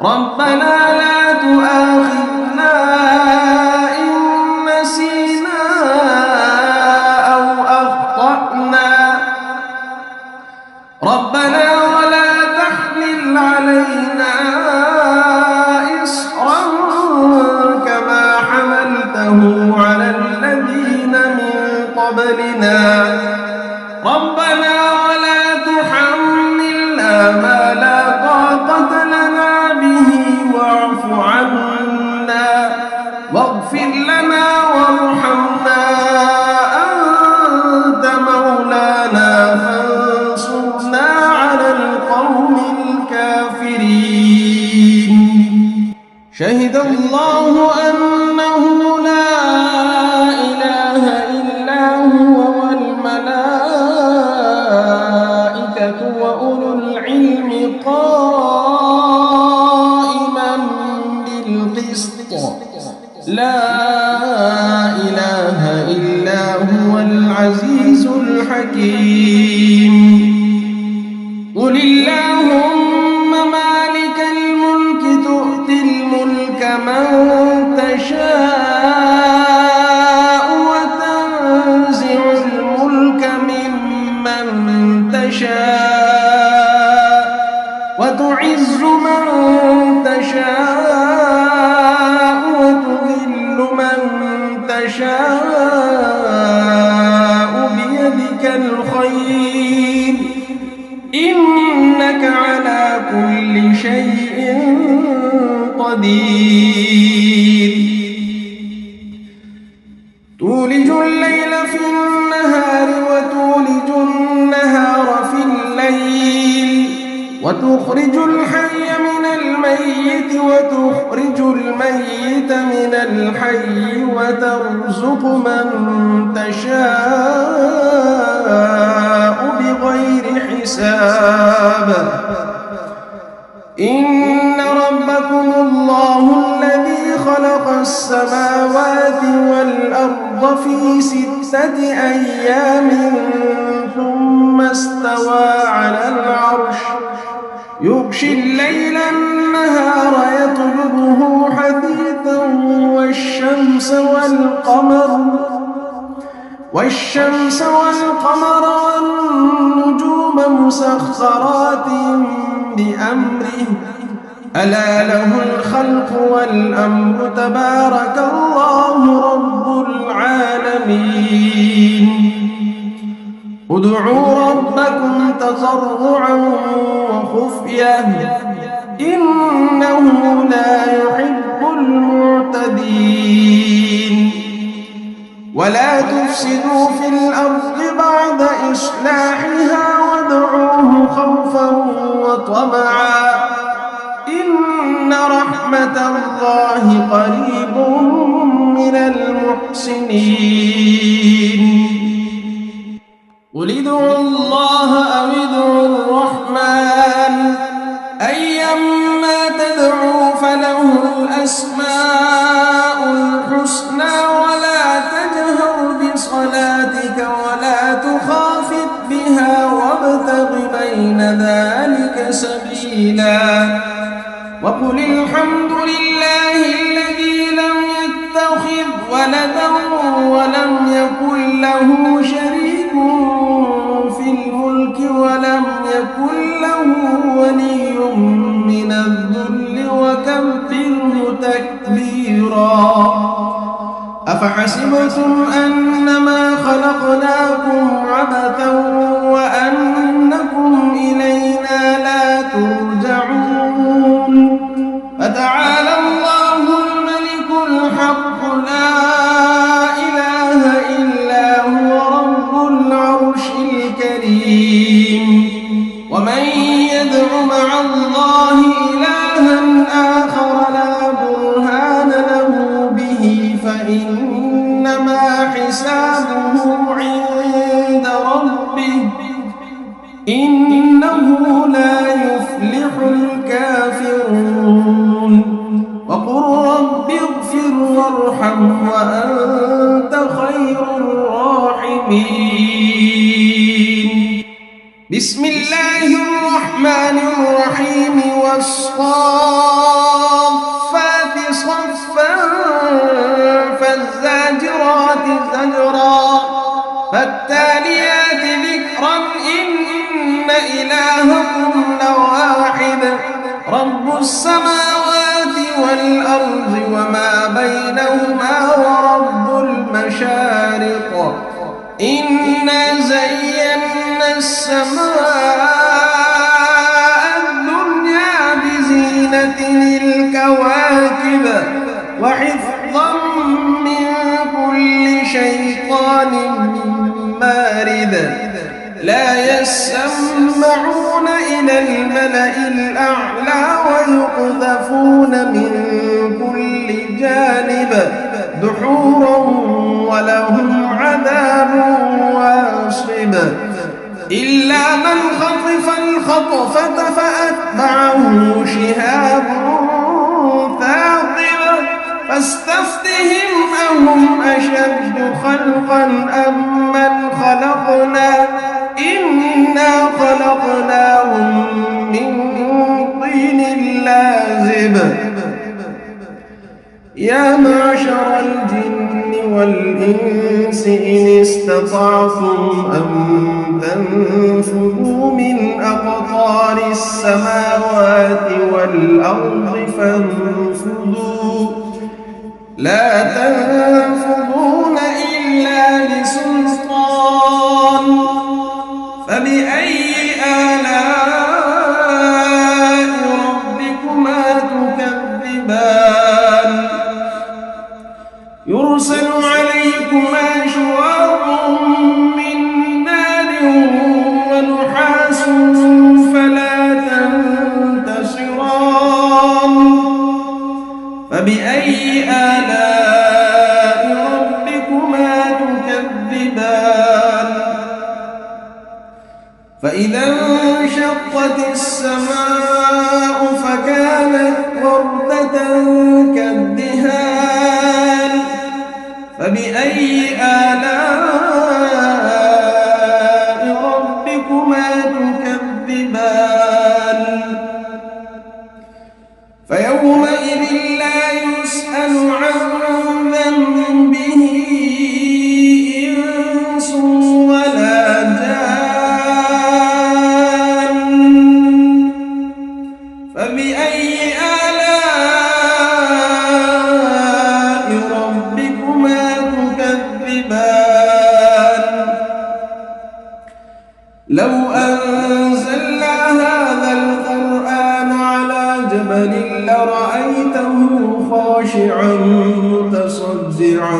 ربنا لا تؤاخذنا إن نسينا أو أخطأنا ربنا ولا تحمل علينا إصرا كما حملته على الذين من قبلنا ربنا ولا تحملنا ما لا طاقة لنا به واعف عنا واغفر لنا وارحمنا أنت مولانا فانصرنا على القوم الكافرين شهد الله أنه لا إله إلا هو والملائكة وأولو العلم قائما بالقسط لا إله إلا هو العزيز الحكيم قل اللهم مالك الملك تؤتي الملك من تشاء وتنزع الملك ممن تشاء وتعز من تشاء وتذل من تشاء بيدك الخير إنك على كل شيء قدير تولج الليل في النهار وتولج النهار في الليل وتخرج الحي من الميت وتخرج الميت من الحي وترزق من تشاء بغير حساب إن ربكم الله الذي خلق السماوات والأرض في 6 أيام ثم استوى على العرش يغشي الليل النهار يطلبه حثيثا والشمس والقمر والنجوم مسخرات بأمره ألا له الخلق والأمر تبارك الله رب العالمين ادعوا ربكم تضرعا وخفية إنه لا يحب المعتدين ولا تفسدوا في الأرض بعد إصلاحها وادعوه خوفا وطمعا إن رحمة الله قريب من المحسنين قل ادعوا الله أو ادعوا الرحمن أيما تدعوا فله الأسماء الحسنى ولا تجهر بصلاتك ولا تخافت بها وابتغ بين ذلك سبيلا وقل الحمد لله الذي لم يتخذ ولدا ولم يكن له شريك في الملك ولم يكن له ولي من الذل وكبره تكبيرا أفحسبتم أنما خلقناكم عبثا وأنكم إلينا لا ترجعون فتعالى الله الملك الحق لا إله إلا هو رب العرش الكريم ومن يدع مع الله إلها آخر لا برهان له به فإنما حسابه عند ربه إنه لا يفلح الكافرون وقل رب اغفر وارحم وأنت خير الراحمين بسم الله الرحمن الرحيم والصافات صفا فالزاجرات زجرا فالتاليات ذكرا إن إلهكم لواحد رب السماوات والأرض وما بينهما ورب المشارق إنا زينا السماء الدنيا بزينة الكواكب وحفظا من كل شيطان مارد لا يسمعون إلى الملأ الأعلى ويقذفون من كل جانب دحورا ولهم عذاب واصب إلا من خطف الخطفة فأتبعه شهاب ثاقب فاستفتهم أهم أشد خلقا أم من خلقنا إنا خلقناهم من طين لازب يا معشر الجن والإنس إن استطعتم أن تنفذوا من أقطار السماوات والأرض فانفذوا لا تنفذون إلا بسلطان فبأي آلاء ربكما تكذبان يرسل عليكما شواظ من نار ونحاس فلا تنتصران فبأي آلاء ربكما تكذبان فإذا انشقت السماء فكانت وردة كالدهان فبأي آلاء ربكما تكذبان فيومئذ لا يسأل عن ذنبه إنس ولا جان فبأي آلاء ربكما تكذبان لو أنزلنا هذا القرآن على جبل لرأيته خاشعا متصدعا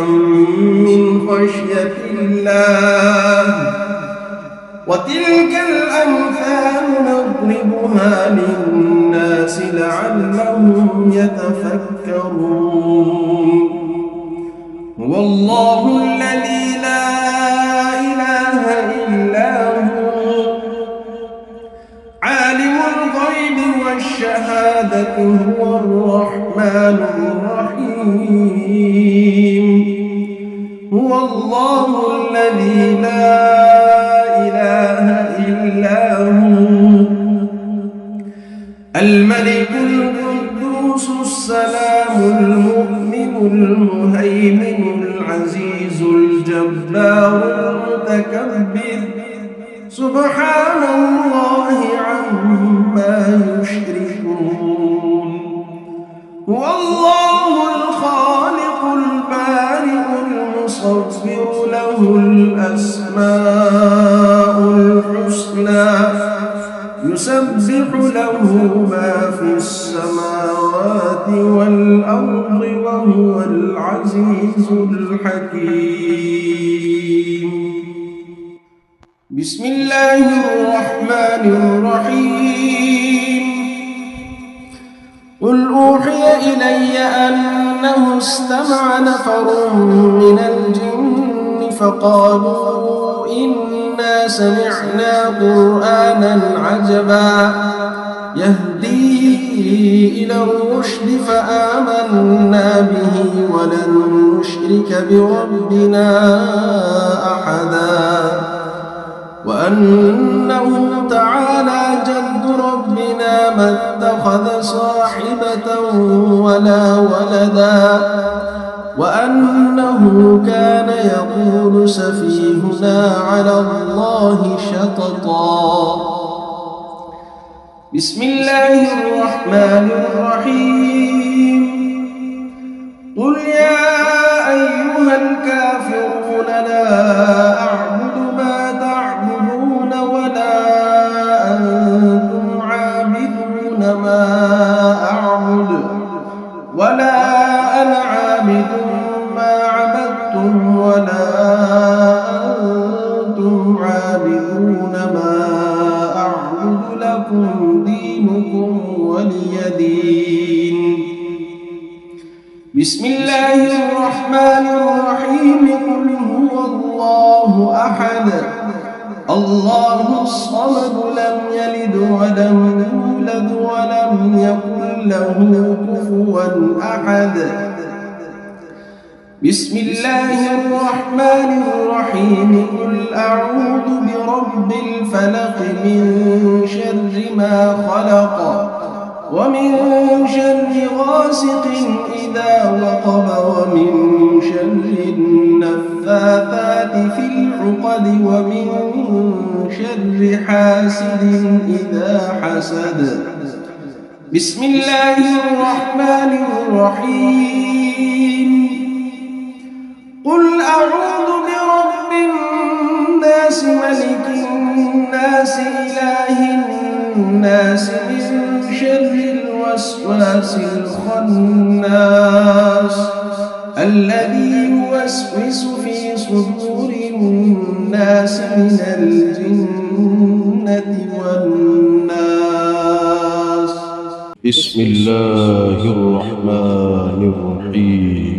من خشية الله وتلك الأمثال نضربها للناس لعلهم يتفكرون هو الله الذي لا إله إلا هو عالم الغيب والشهادة هو الرحمن الرحيم هو الله الذي لا إله إلا هو الملك القدوس السلام المؤمن المهيمن العزيز الجبار المتكبر سبحان الله عما يشركون هو الله الخالق البارئ المصور له الأسماء الحسنى يسبح له ما في السماوات والأرض وهو العزيز الحكيم بسم الله الرحمن الرحيم قل أوحي إلي أنه استمع نفر من الجن فقالوا إنا سمعنا قرآنا عجبا يهدي إلى الرشد فآمنا به ولن نشرك بربنا أحدا وأنه تعالى جد ربنا ما اتخذ صاحبة ولا ولدا وأنه كان يقول سفيهنا على الله شططا بسم الله الرحمن الرحيم قل يا أيها الكافرون لا أعبد ما تعبدون ولا أنتم عابدون ما أعبد ولا أنا عابد ما عبدتم ولا أنتم عابدون ما أعبد لكم دينكم ولي دين بسم الله الرحمن الرحيم قل هو الله أحد الله الصمد لم يلد ولم يولد ولم يكن له كفوا أحد بسم الله الرحمن الرحيم قل أعوذ برب الفلق من شر ما خلق ومن شر غاسق إذا وقب ومن شر النفاثات في العقد ومن شر حاسد إذا حسد بسم الله الرحمن الرحيم قل أعوذ برب الناس ملك الناس إله الناس من شر الوسواس الخناس الذي يوسوس في صدور الناس من الجنة والناس بسم الله الرحمن الرحيم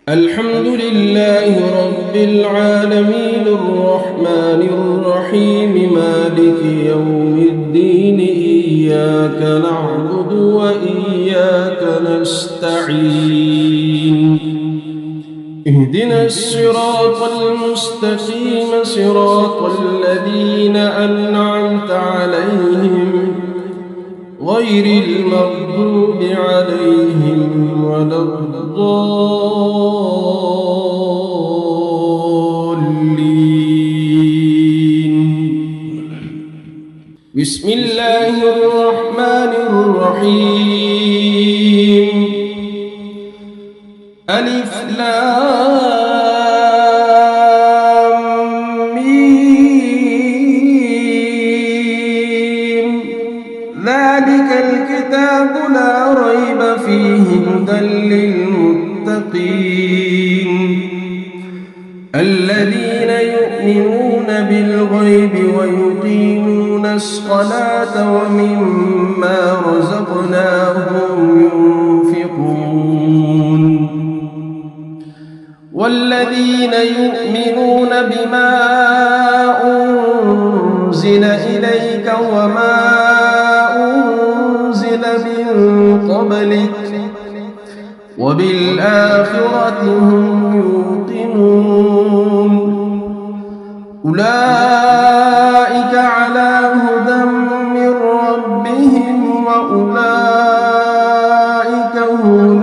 الحمد لله رب العالمين الرحمن الرحيم مالك يوم الدين إياك نعبد وإياك نستعين اهدنا الصراط المستقيم صراط الذين أنعمت عليهم غير المغضوب عليهم ولا الضالين بسم الله الرحمن الرحيم ألف لام ميم ذلك الكتاب لا ريب فيه هدى للمتقين يؤمنون بالغيب ويقيمون الصلاة ومما رزقناهم ينفقون والذين يؤمنون بما أنزل إليك وما أنزل من قبلك وبالآخرة هم يوقنون أولئك على هدى من ربهم وأولئك هم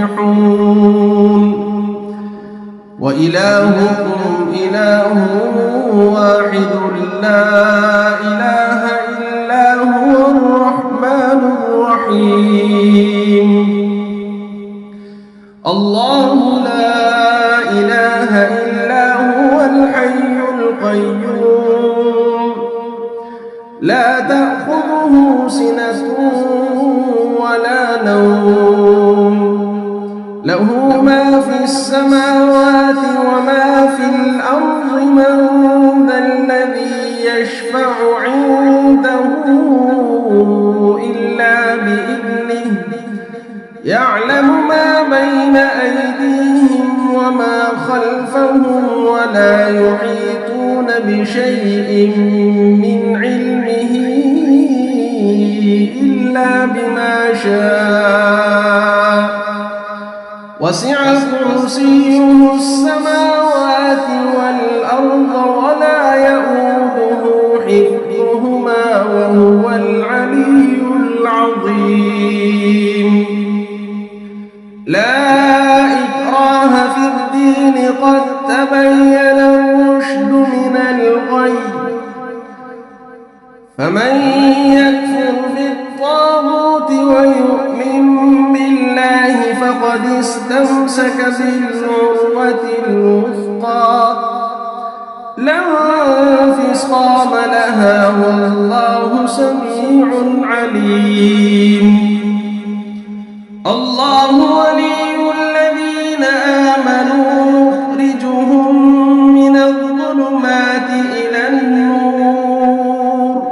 المفلحون وإلهكم إله واحد لا إله إلا هو الرحمن الرحيم الله لا إله إلا هو الحي القيوم لا تأخذه سنة ولا نوم له ما في السماوات وما في الأرض من ذا الذي يشفع عنده إلا بإذنه يعلم ما بين أيديهم وما خلفهم ولا يحيطون بشيء من علمه إلا بما شاء وسع كرسيه السماوات والأرض ولا يؤوده حفظهما وهو العلي العظيم لا إكراه في الدين قد تبين الرشد من الغي فمن يكفر بالطاغوت ويؤمن بالله فقد استمسك بالعروة الوثقى لا انفصام لها والله سميع عليم الله ولي الذين آمنوا يخرجهم من الظلمات إلى النور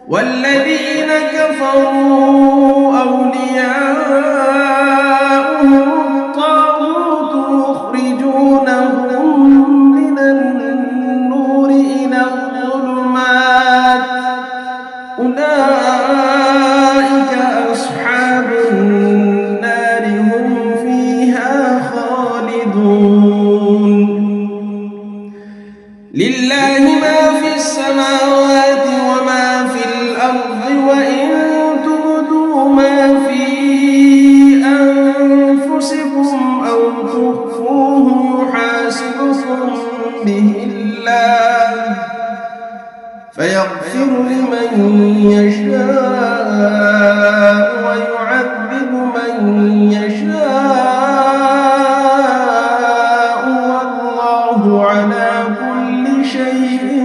والذين كفروا أولياؤهم الطاغوت يخرجونهم من النور إلى الظلمات أولئك أصحاب النار هم فيها خالدون لله ما في السماوات وما في الأرض وإن تبدوا ما في أنفسكم أو تخفوه يحاسبكم به الله فيغفر لمن يشاء ويعذب من يشاء والله على كل شيء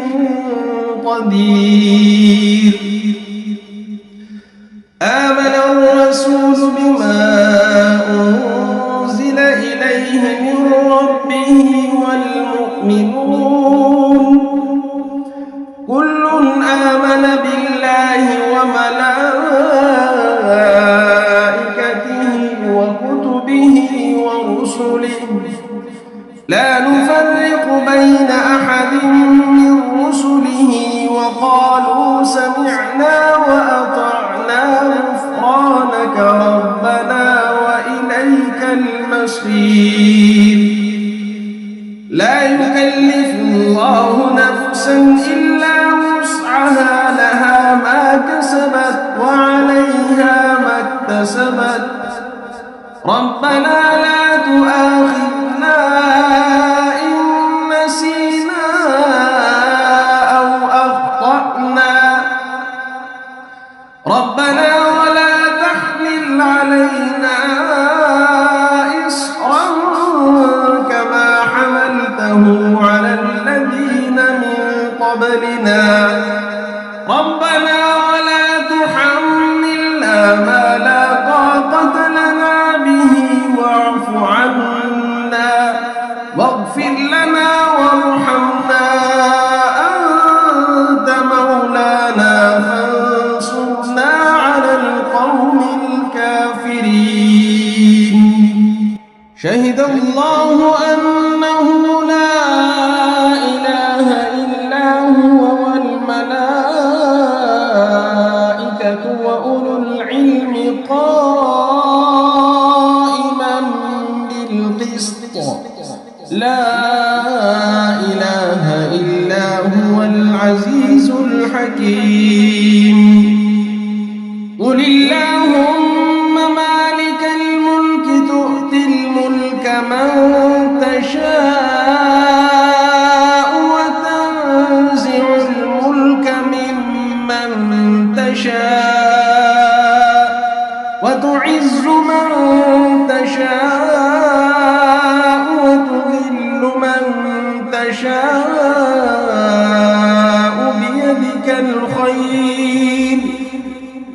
قدير آمن الرسول بما أنزل إليه من ربه والمؤمنون كل آمن بالله وملائكته وكتبه ورسله لا نفرق بين أحد من رسله وقالوا سمعنا وأطعنا غفرانك ربنا وإليك المصير لا يكلف الله نفسا إلا وسعها لها ما كسبت وعليها ما اكتسبت ربنا لا تؤاخذنا إن نسينا أو أخطأنا ربنا ولا تحمل علينا إصرا كما حملته على الذين من قبلنا ربنا ولا تحملنا ما لا طاقة لنا به واعف عنا واغفر لنا وارحمنا حكيم قل اللهم مالك الملك تؤتي الملك من تشاء وتنزع الملك ممن تشاء وتعز من تشاء وتذل من تشاء بيدك الخير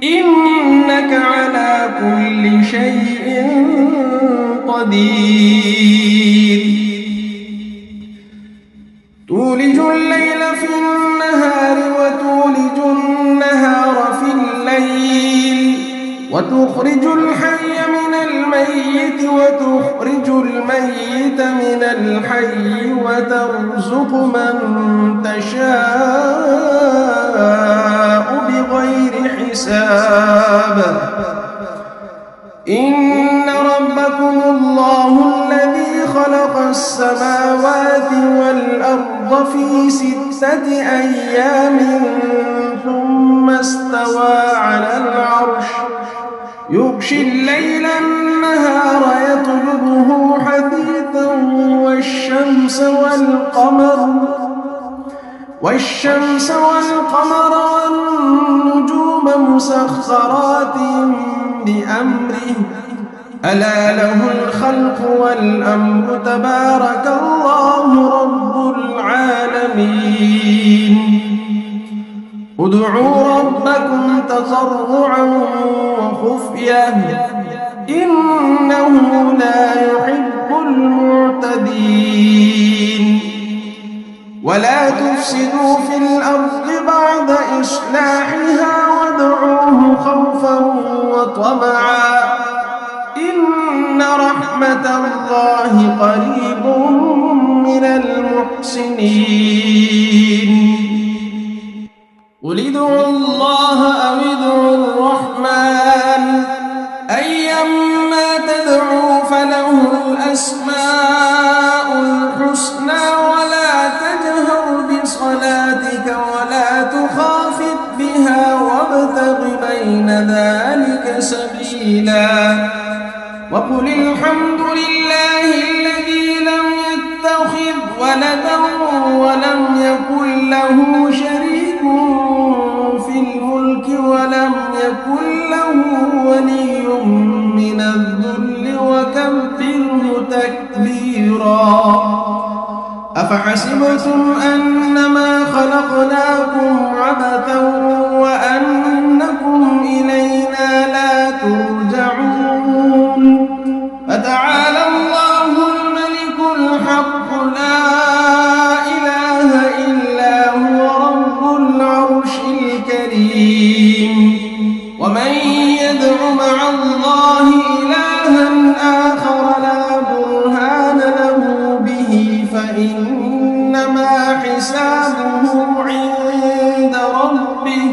إنك على كل شيء قدير تولج الليل في النهار وتولج النهار في الليل وتخرج الحي من الميت وتخرج الميت من الحي وترزق من تشاء بغير حساب إن ربكم الله الذي خلق السماوات والأرض في 6 أيام ثم استوى على العرش يغشي الليل النهار يطلبه حثيثا والشمس والقمر والنجوم مسخرات بأمره ألا له الخلق والأمر تبارك الله رب العالمين ادعوا ربكم تضرعا وخفية إنه لا يحب المعتدين ولا تفسدوا في الأرض بعد إصلاحها وادعوه خوفا وطمعا إن رحمة الله قريب من المحسنين قل ادعوا الله أو ادعوا الرحمن أيما تدعوا فله الأسماء الحسنى ولا تجهر بصلاتك ولا تخافت بها وابتغ بين ذلك سبيلا وقل الحمد لله الذي لم يتخذ ولدا ولم يكن له شريك في الملك ولم يكن له ولي من الذل وكبره تكبيرا أفحسبتم أنما خلقناكم عبثا وأنكم إلينا لا ترجعون فتعالى الله الملك الحق لا إله إلا هو رب العرش الكريم ومن يدع مع الله إلها آخر لا برهان له به فإنما حسابه عند ربه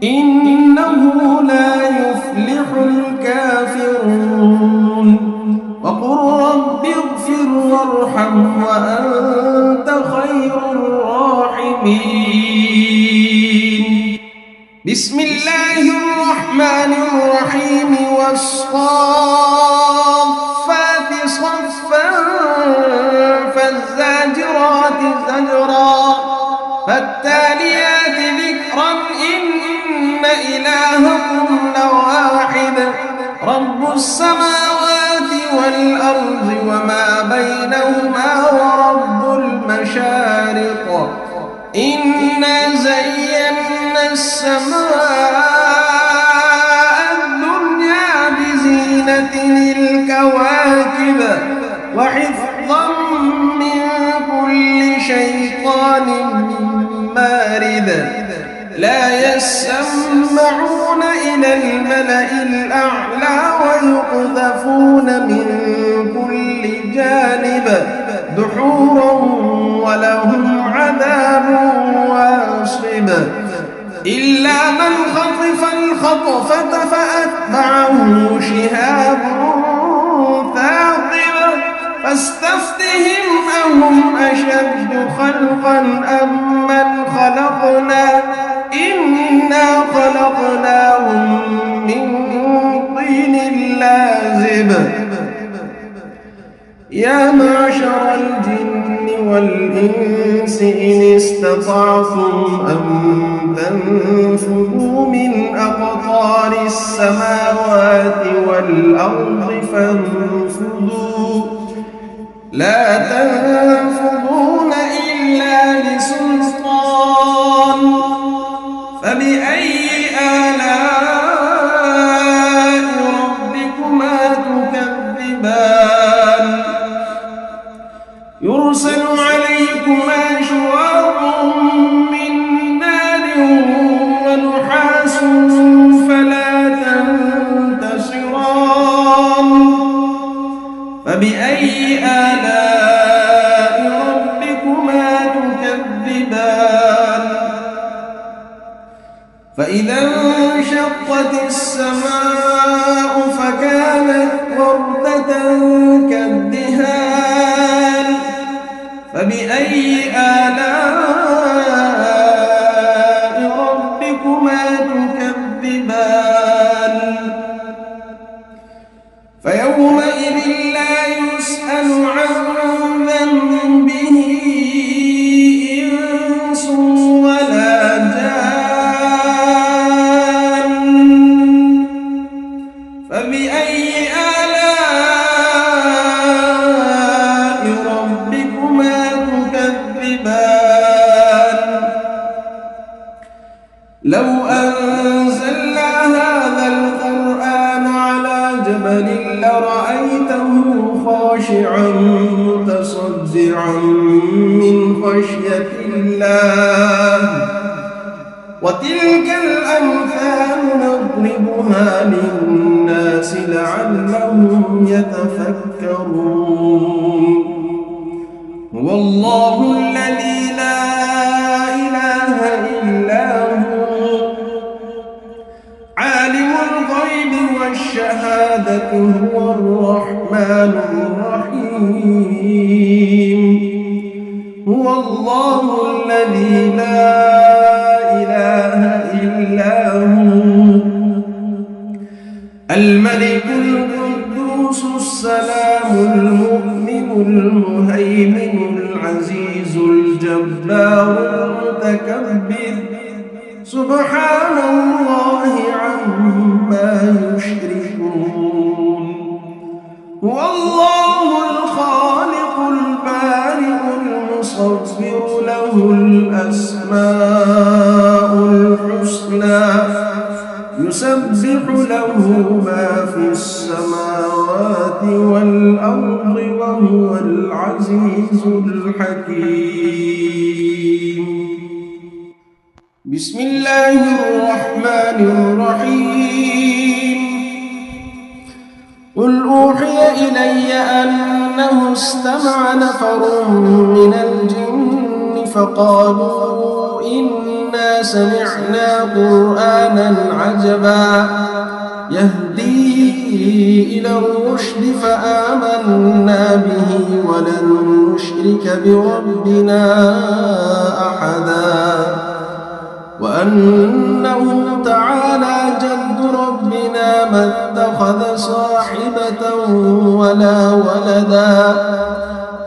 إنه لا يفلح الكافرون وقل رب اغفر وارحم وأنت خير الراحمين بسم الله الرحمن الرحيم والصافات صفا فالزاجرات زجرا فالتاليات ذكرا إن إلهكم لواحد رب السماوات والأرض وما بينهما ورب المشارق إنا زينا السماء الدنيا بزينة الكواكب وحفظا من كل شيطان مارد لا يسمعون إلى الملأ الأعلى ويقذفون من كل جانب دحورا ولهم عذاب واصب إلا من خطف الخطفة فأتبعه شهاب ثاقب فاستفتهم أهم أشد خلقا أم من خلقنا معشر الجن والإنس إن استطعتم أن تنفذوا من أقطار السماوات والأرض فانفذوا لا تنفذون إلا بسلطان فبأي آلاء ربكما تكذبان يرسل عليكما شواظ من نار ونحاس فلا تنتصران فبأي آلاء ربكما تكذبان فإذا انشقت السماء فكانت وردة كالدهان فبأي آلاء ربكما تكذبان فيومئذ لا يسأل عن ذنبه إنس ولا جان فبأي آلاء ربكما تكذبان لو أنزلنا هذا القرآن على جبل لرأيته خاشعا متصدعا من خشية الله وتلك الأمثال نضربها للناس لعلهم يتفكرون هو الله الذي لا إله إلا هو عالم الغيب والشهادة هو الرحمن الرحيم هو الله الذي لا إله إلا هو الملك القدوس السلام المؤمن المهيمن العزيز الجبار المتكبر سبحان الله عما يشركون هو الله الخالق البارئ المصور له الأسماء الحسنى يسبح له ما في السماوات والأرض وهو العزيز الحكيم بسم الله الرحمن الرحيم قل أوحي إلي أنه استمع نفر من الجن فقالوا إنا سمعنا قرآنا عجبا يهدي إلى الرشد فآمنا به ولن نشرك بربنا أحدا وأنه تعالى جد ربنا ما اتخذ صاحبة ولا ولدا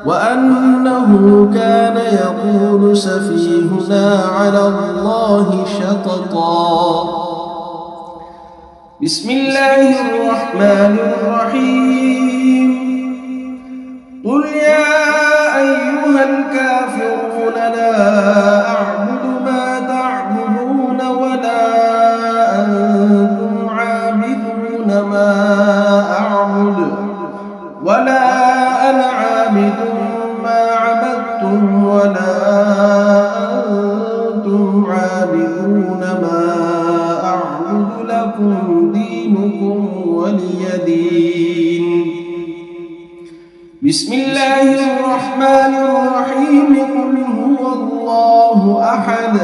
وأنه كان يقول سفيهنا على الله شططا بسم الله الرحمن الرحيم قل يا أيها الكافرون لا أعبد ما تعبدون ولا أنتم عابدون ما أعبد ولا أنا عابد ما عبدتم ولا أنتم عابدون ما أعبد لكم دينكم ولي دين بسم الله الرحمن الرحيم قل هو الله أحد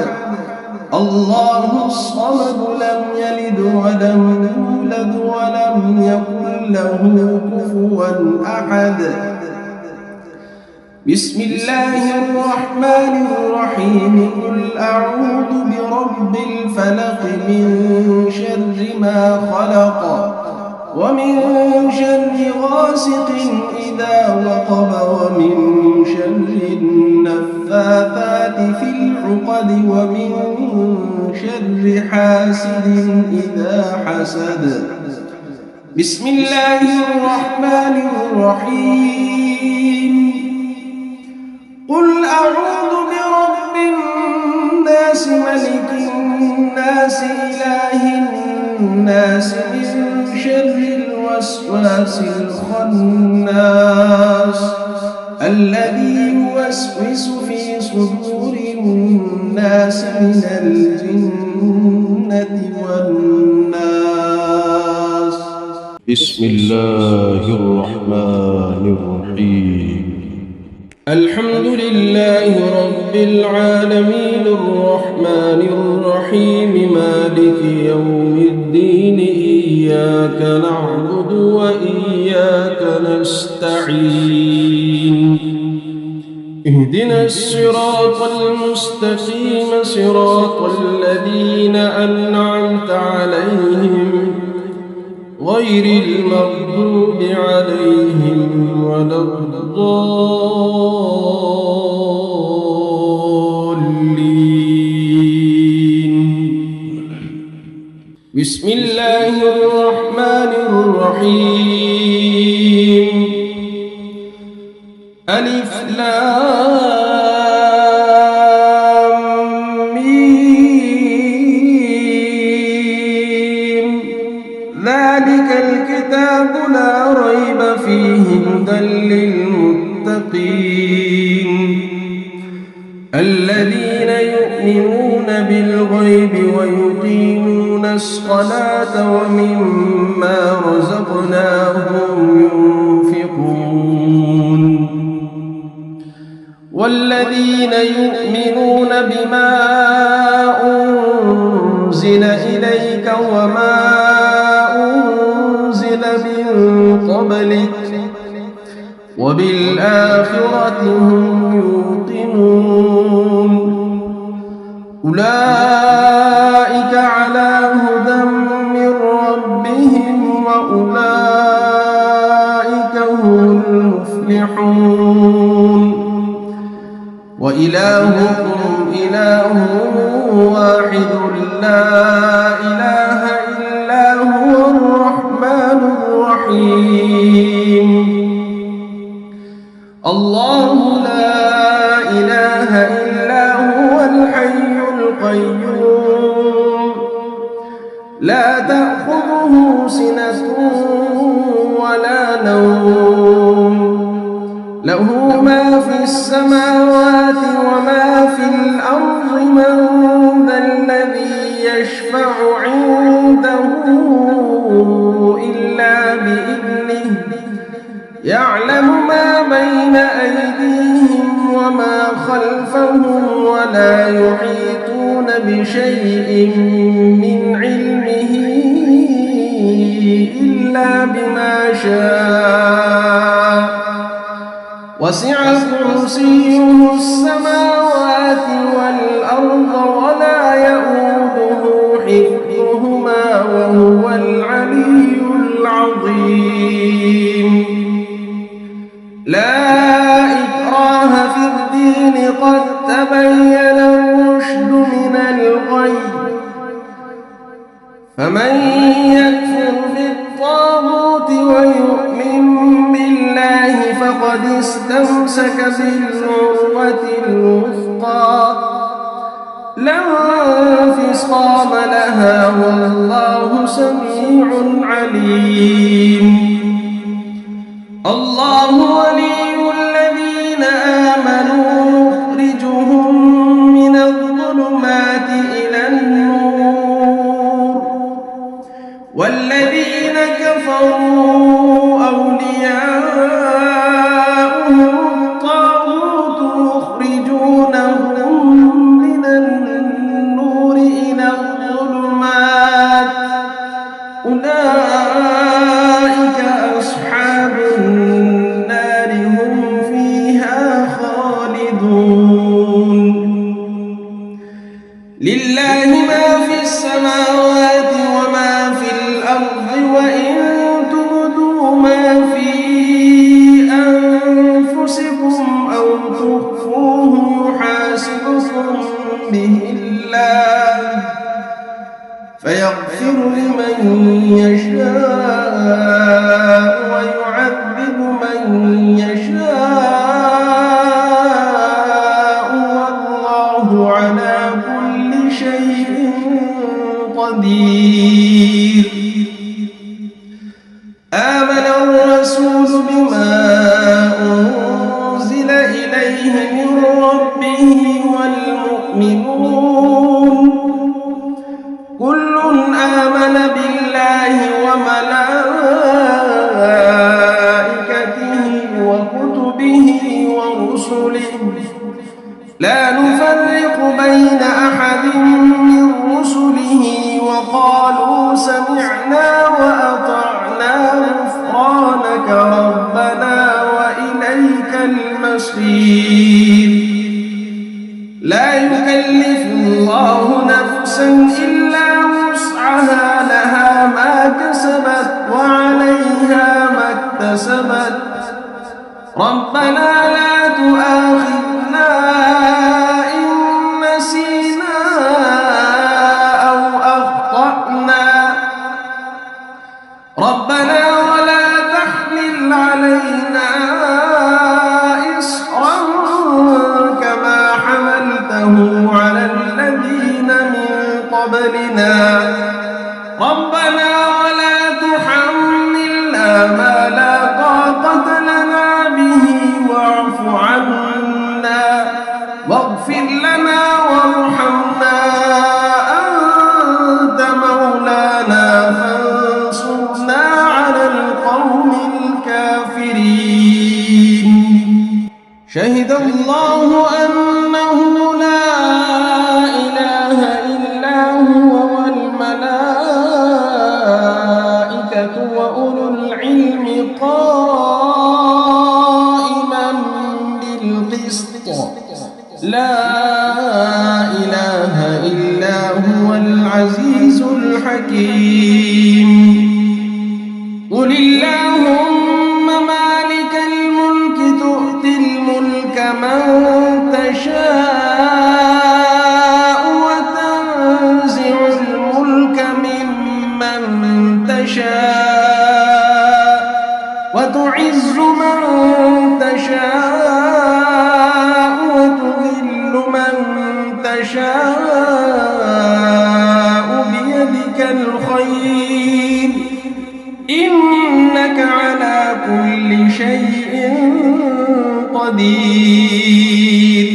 الله الصمد لم يلد ولم يولد ولم يكن له كفوا أحد بسم الله الرحمن الرحيم قل أعوذ برب الفلق من شر ما خلق ومن شر غاسق إذا وقب في العقد ومن شر حاسد إذا حسد. بسم الله الرحمن الرحيم. قل أعوذ برب الناس ملك الناس إله الناس من شر الوسواس الخناس الذي يوسوس في صدور الناس من الجنة والناس. بسم الله الرحمن الرحيم. الحمد لله رب العالمين الرحمن الرحيم مالك يوم الدين إياك نعبد وإياك نستعين اهدنا الصراط المستقيم صراط الذين أنعمت عليهم غير المغضوب عليهم ولا الضالين. بسم الله الرحمن الرحيم. ألف لام ميم ذلك الكتاب لا ريب فيه هدى للمتقين الذين يؤمنون بالغيب ويقيمون الصلاة ومما رزقناهم ينفقون والذين يؤمنون بما أنزل إليك وما أنزل من قبلك وبالآخرة هم يوقنون أولئك على هدى من ربهم وأولئك هم المفلحون. وإلهكم إله واحد لا إله إلا هو الرحمن الرحيم. الله لا إله إلا هو الحي القيوم لا تأخذه سنة ولا نوم له ما في السماوات وما في الأرض من ذا الذي يشفع عنده إلا بإذنه يعلم ما بين أيديهم وما خلفهم ولا يحيطون بشيء من علمه إلا بما شاء وسع كرسيه السماوات والأرض ولا يؤوده حفظهما وهو العلي العظيم. لا إكراه في الدين قد تبين الرشد من الغي فمن يكفر بالطاغوت ويؤمن بالله فقد استمسك بالعروة الوثقى لا انفصام لها والله سميع عليم. الله ولي الذين آمنوا يخرجهم من الظلمات إلى النور والذين كفروا أولياؤهم الطاغوت يخرجونهم من النور إلى الظلمات أولئك أصحاب النار هم فيها خالدون. لله ما في السماوات وما في الأرض وإن تبدوا ما في أنفسكم أو تخفوه يحاسبكم يغفر لمن يشاء ويعذب من يشاء والله على كل شيء قدير. آمن الرسول بما أنزل إليه من ربه والمؤمنون كل آمن بالله وملائكته وكتبه ورسله لا نفرق بين أحد من رسله وقالوا سمعنا وأطعنا غفرانك ربنا وإليك المصير. لا يكلف الله نفسا إلا وسعها لها ما كسبت وعليها ما اكتسبت ربنا لا تؤاخذنا إن نسينا أو أخطأنا ربنا ولا تحمل علينا إصرا كما حملته على الذين من قبلنا ربنا ولا تحملنا ما لا طاقة لنا به واعف عنا واغفر لنا وارحمنا أنت مولانا فانصرنا على القوم الكافرين. شهد الله أنه لا إله إلا هو والملائكة وأولو العلم قائما بالقسط لا إله إلا هو العزيز الحكيم. قل اللهم مالك الملك تؤتي الملك من تشاء وتنزع الملك ممن تشاء وتعز من تشاء وتذل من تشاء بيدك الخير إنك على كل شيء قدير.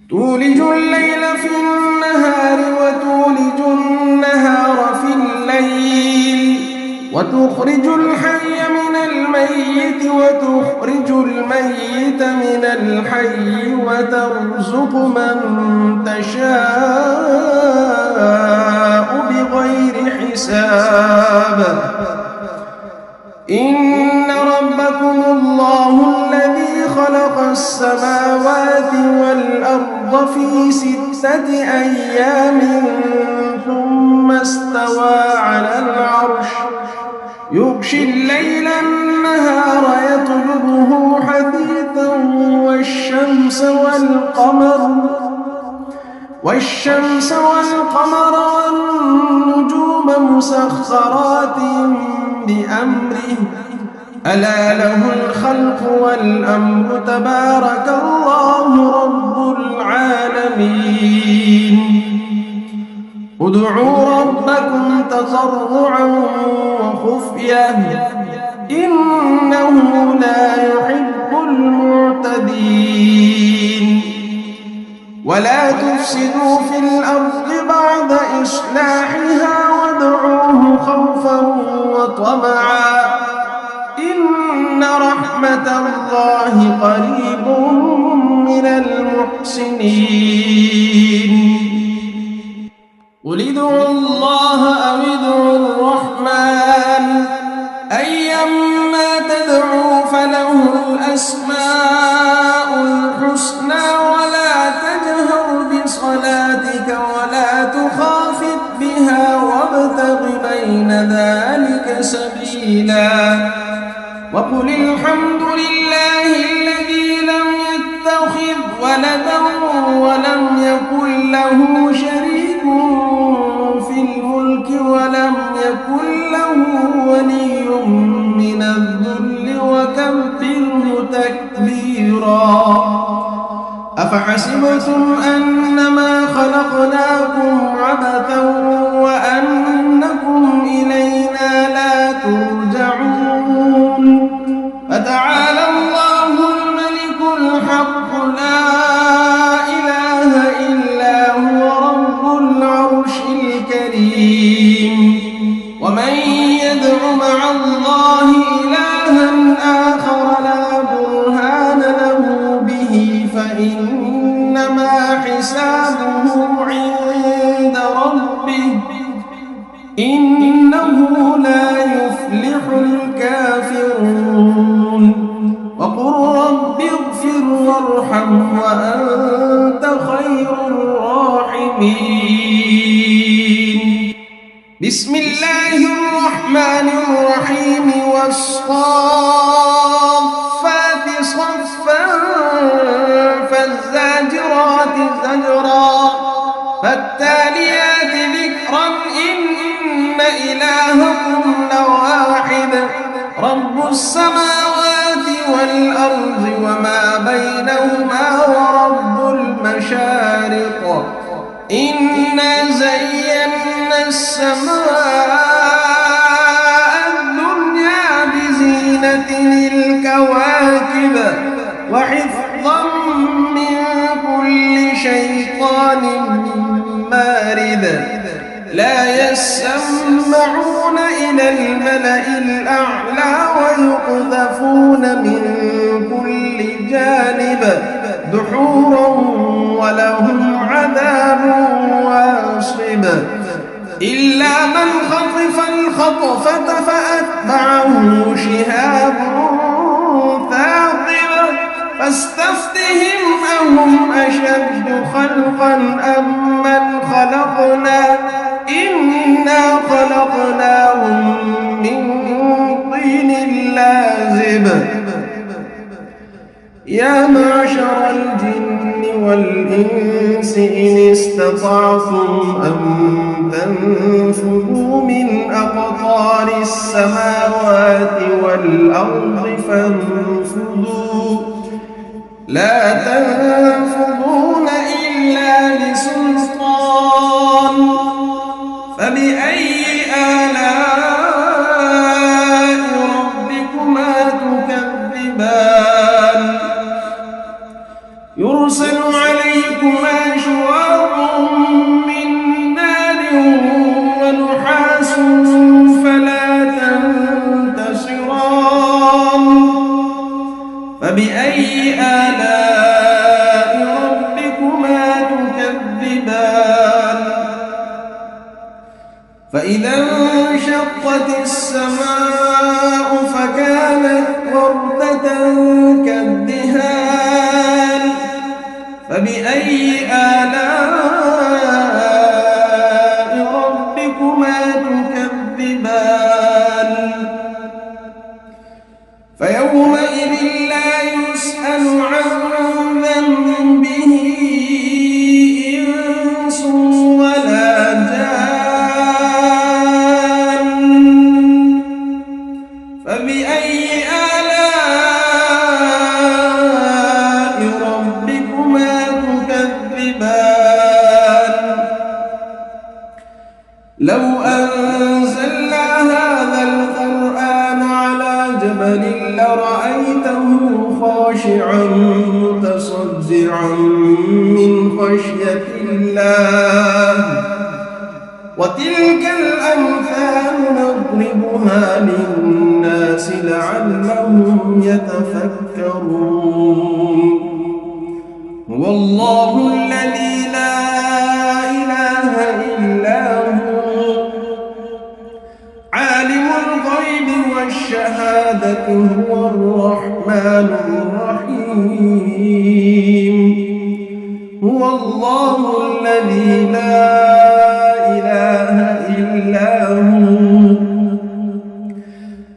تولج الليل في النهار وتولج النهار في الليل وتخرج الحي من الميت وتخرج الميت من الحي وترزق من تشاء بغير حساب. إن ربكم الله الذي خلق السماوات والأرض في 6 أيام ثم استوى على العرش يغشي الليل النهار يطلبه حثيثا والشمس والقمر والنجوم مسخرات بأمره ألا له الخلق والأمر تبارك الله رب العالمين. ادعوا ربكم تضرعا وخفية إنه لا يحب المعتدين. ولا تفسدوا في الأرض بعد إصلاحها وادعوه خوفا وطمعا إن رحمة الله قريب من المحسنين. قل ادعوا الله أو ادعوا الرحمن أيما تدعوا فله الأسماء الحسنى ولا تجهر بصلاتك ولا تخافت بها وابتغ بين ذلك سبيلا. وقل الحمد لله الذي لم يتخذ ولدا ولم يكن له شريك ولي من الذل وكبره تكبيرا. أفحسبتم أنما خلقناكم عبثا وأنكم إلينا لا ترجعون. فتعالى الله الملك الحق لا إله إلا هو رب العرش الكريم. ومن يدع مع الله إلها آخر لا برهان له به فإنما حسابه عند ربه إنه لا يفلح الكافرون. وقل رب اغفر وارحم وأنت خير الراحمين. بسم الله الرحمن الرحيم. والصافات صفا فالزاجرات زجرا فالتاليات ذكرا إن إلهكم لواحد رب السماوات والأرض وما بينهما ورب المشارق. إنا زينا السماء الدنيا بزينة الكواكب وحفظا من كل شيطان مارد. لا يسمعون إلى الملأ الأعلى ويقذفون من كل جانب دحورا ولهم عذاب واصب. إلا من خطف الخطفة فأتبعه شهاب ثاقب. فاستفتهم أهم أشد خلقا أم من خلقنا إنا خلقناهم من طين لازب. يا معشر الجن والإنس إن استطعتم أن تنفذوا من أقطار السماوات والأرض فانفذوا لا تنفذون إلا بسلطان. فبأي آلاء ربكما تكذبان. يرسل عليكما شواظ من نار ونحاس فلا تنتصران. فبأي آلاء ربكما تكذبان. فإذا انشقت السماء فكانت وردة كالدهان. فبأي آلاء ربكما تكذبان. فيومئذ لا يسأل عن ذنبه إنس ولا جان. فبأي آلاء ربكما تكذبان. لو أنزلنا هذا القرآن على جبل لرأيته خاشعا متصدعا من خشية الله. وتلك الأمثال نضربها للناس لعلهم يتفكرون. هو الله الذي لا إله إلا هو عالم الغيب والشهادة هو الرحمن الرحيم. هو الله الذي لا إله إلا هو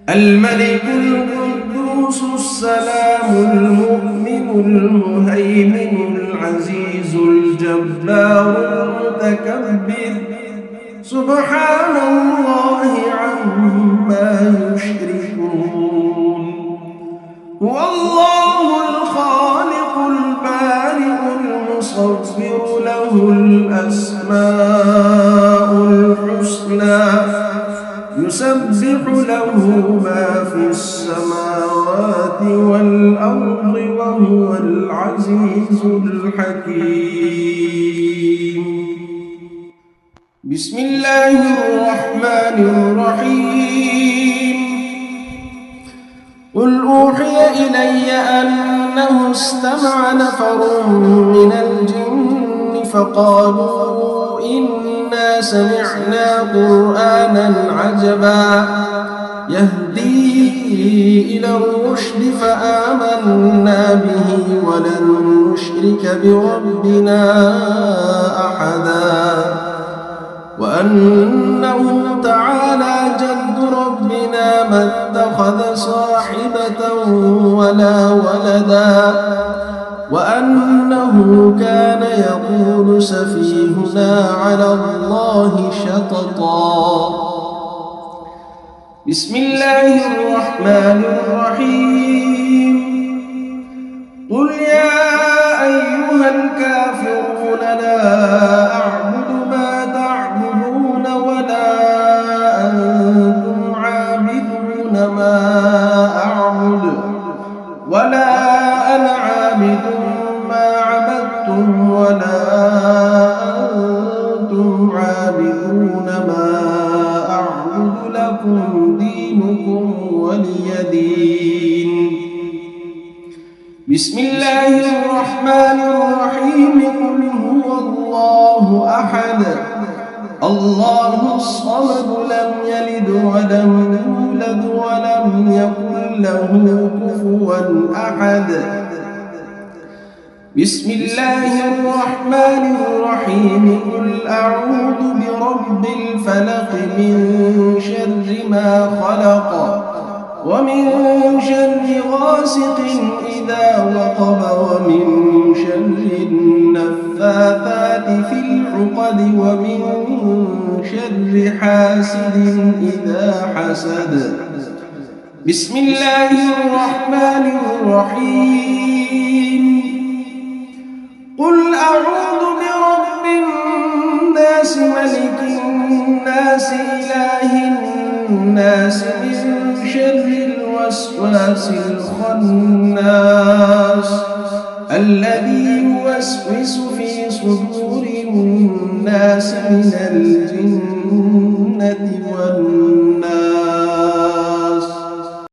الملك القدوس السلام المؤمن المهيمن العزيز الجبار المتكبر سبحان الله عما يشركون هو الله الخالق البارئ المصور له الأسماء الحسنى يسبح له ما في السماوات والأرض وهو العزيز الحكيم بسم الله الرحمن الرحيم قل أوحي إلي أنه استمع نفر من الجن فقالوا إنا سمعنا قرآنا عجبا يهدي إلى الرشد فآمنا به ولن نشرك بربنا أحدا وأنه تعالى جد ربنا ما اتخذ صاحبة ولا ولدا وأنه كان يقول سفيهنا على الله شططا بسم الله الرحمن الرحيم قل يا أيها الكافرون لا أعبد ما تعبدون ولا أنتم عابدون ما أعبد ولا أنا عابد ما عبدتم ولا أنتم عابدون ما أعبد لكم دينكم ولي دين بسم الله الرحمن الرحيم قل هو الله أحد الله الصمد لم يلد ولم يولد ولم يكن له كفوا أحد بسم الله الرحمن الرحيم قل أعوذ برب الفلق من شر ما خلق ومن شر غاسق إذا وقب ومن شر النفاثات في العقد ومن شر حاسد إذا حسد بسم الله الرحمن الرحيم قل أعوذ برب الناس ملك الناس إله الناس من شر الوسواس الخناس الذي يوسوس في صدور الناس من الجنة والناس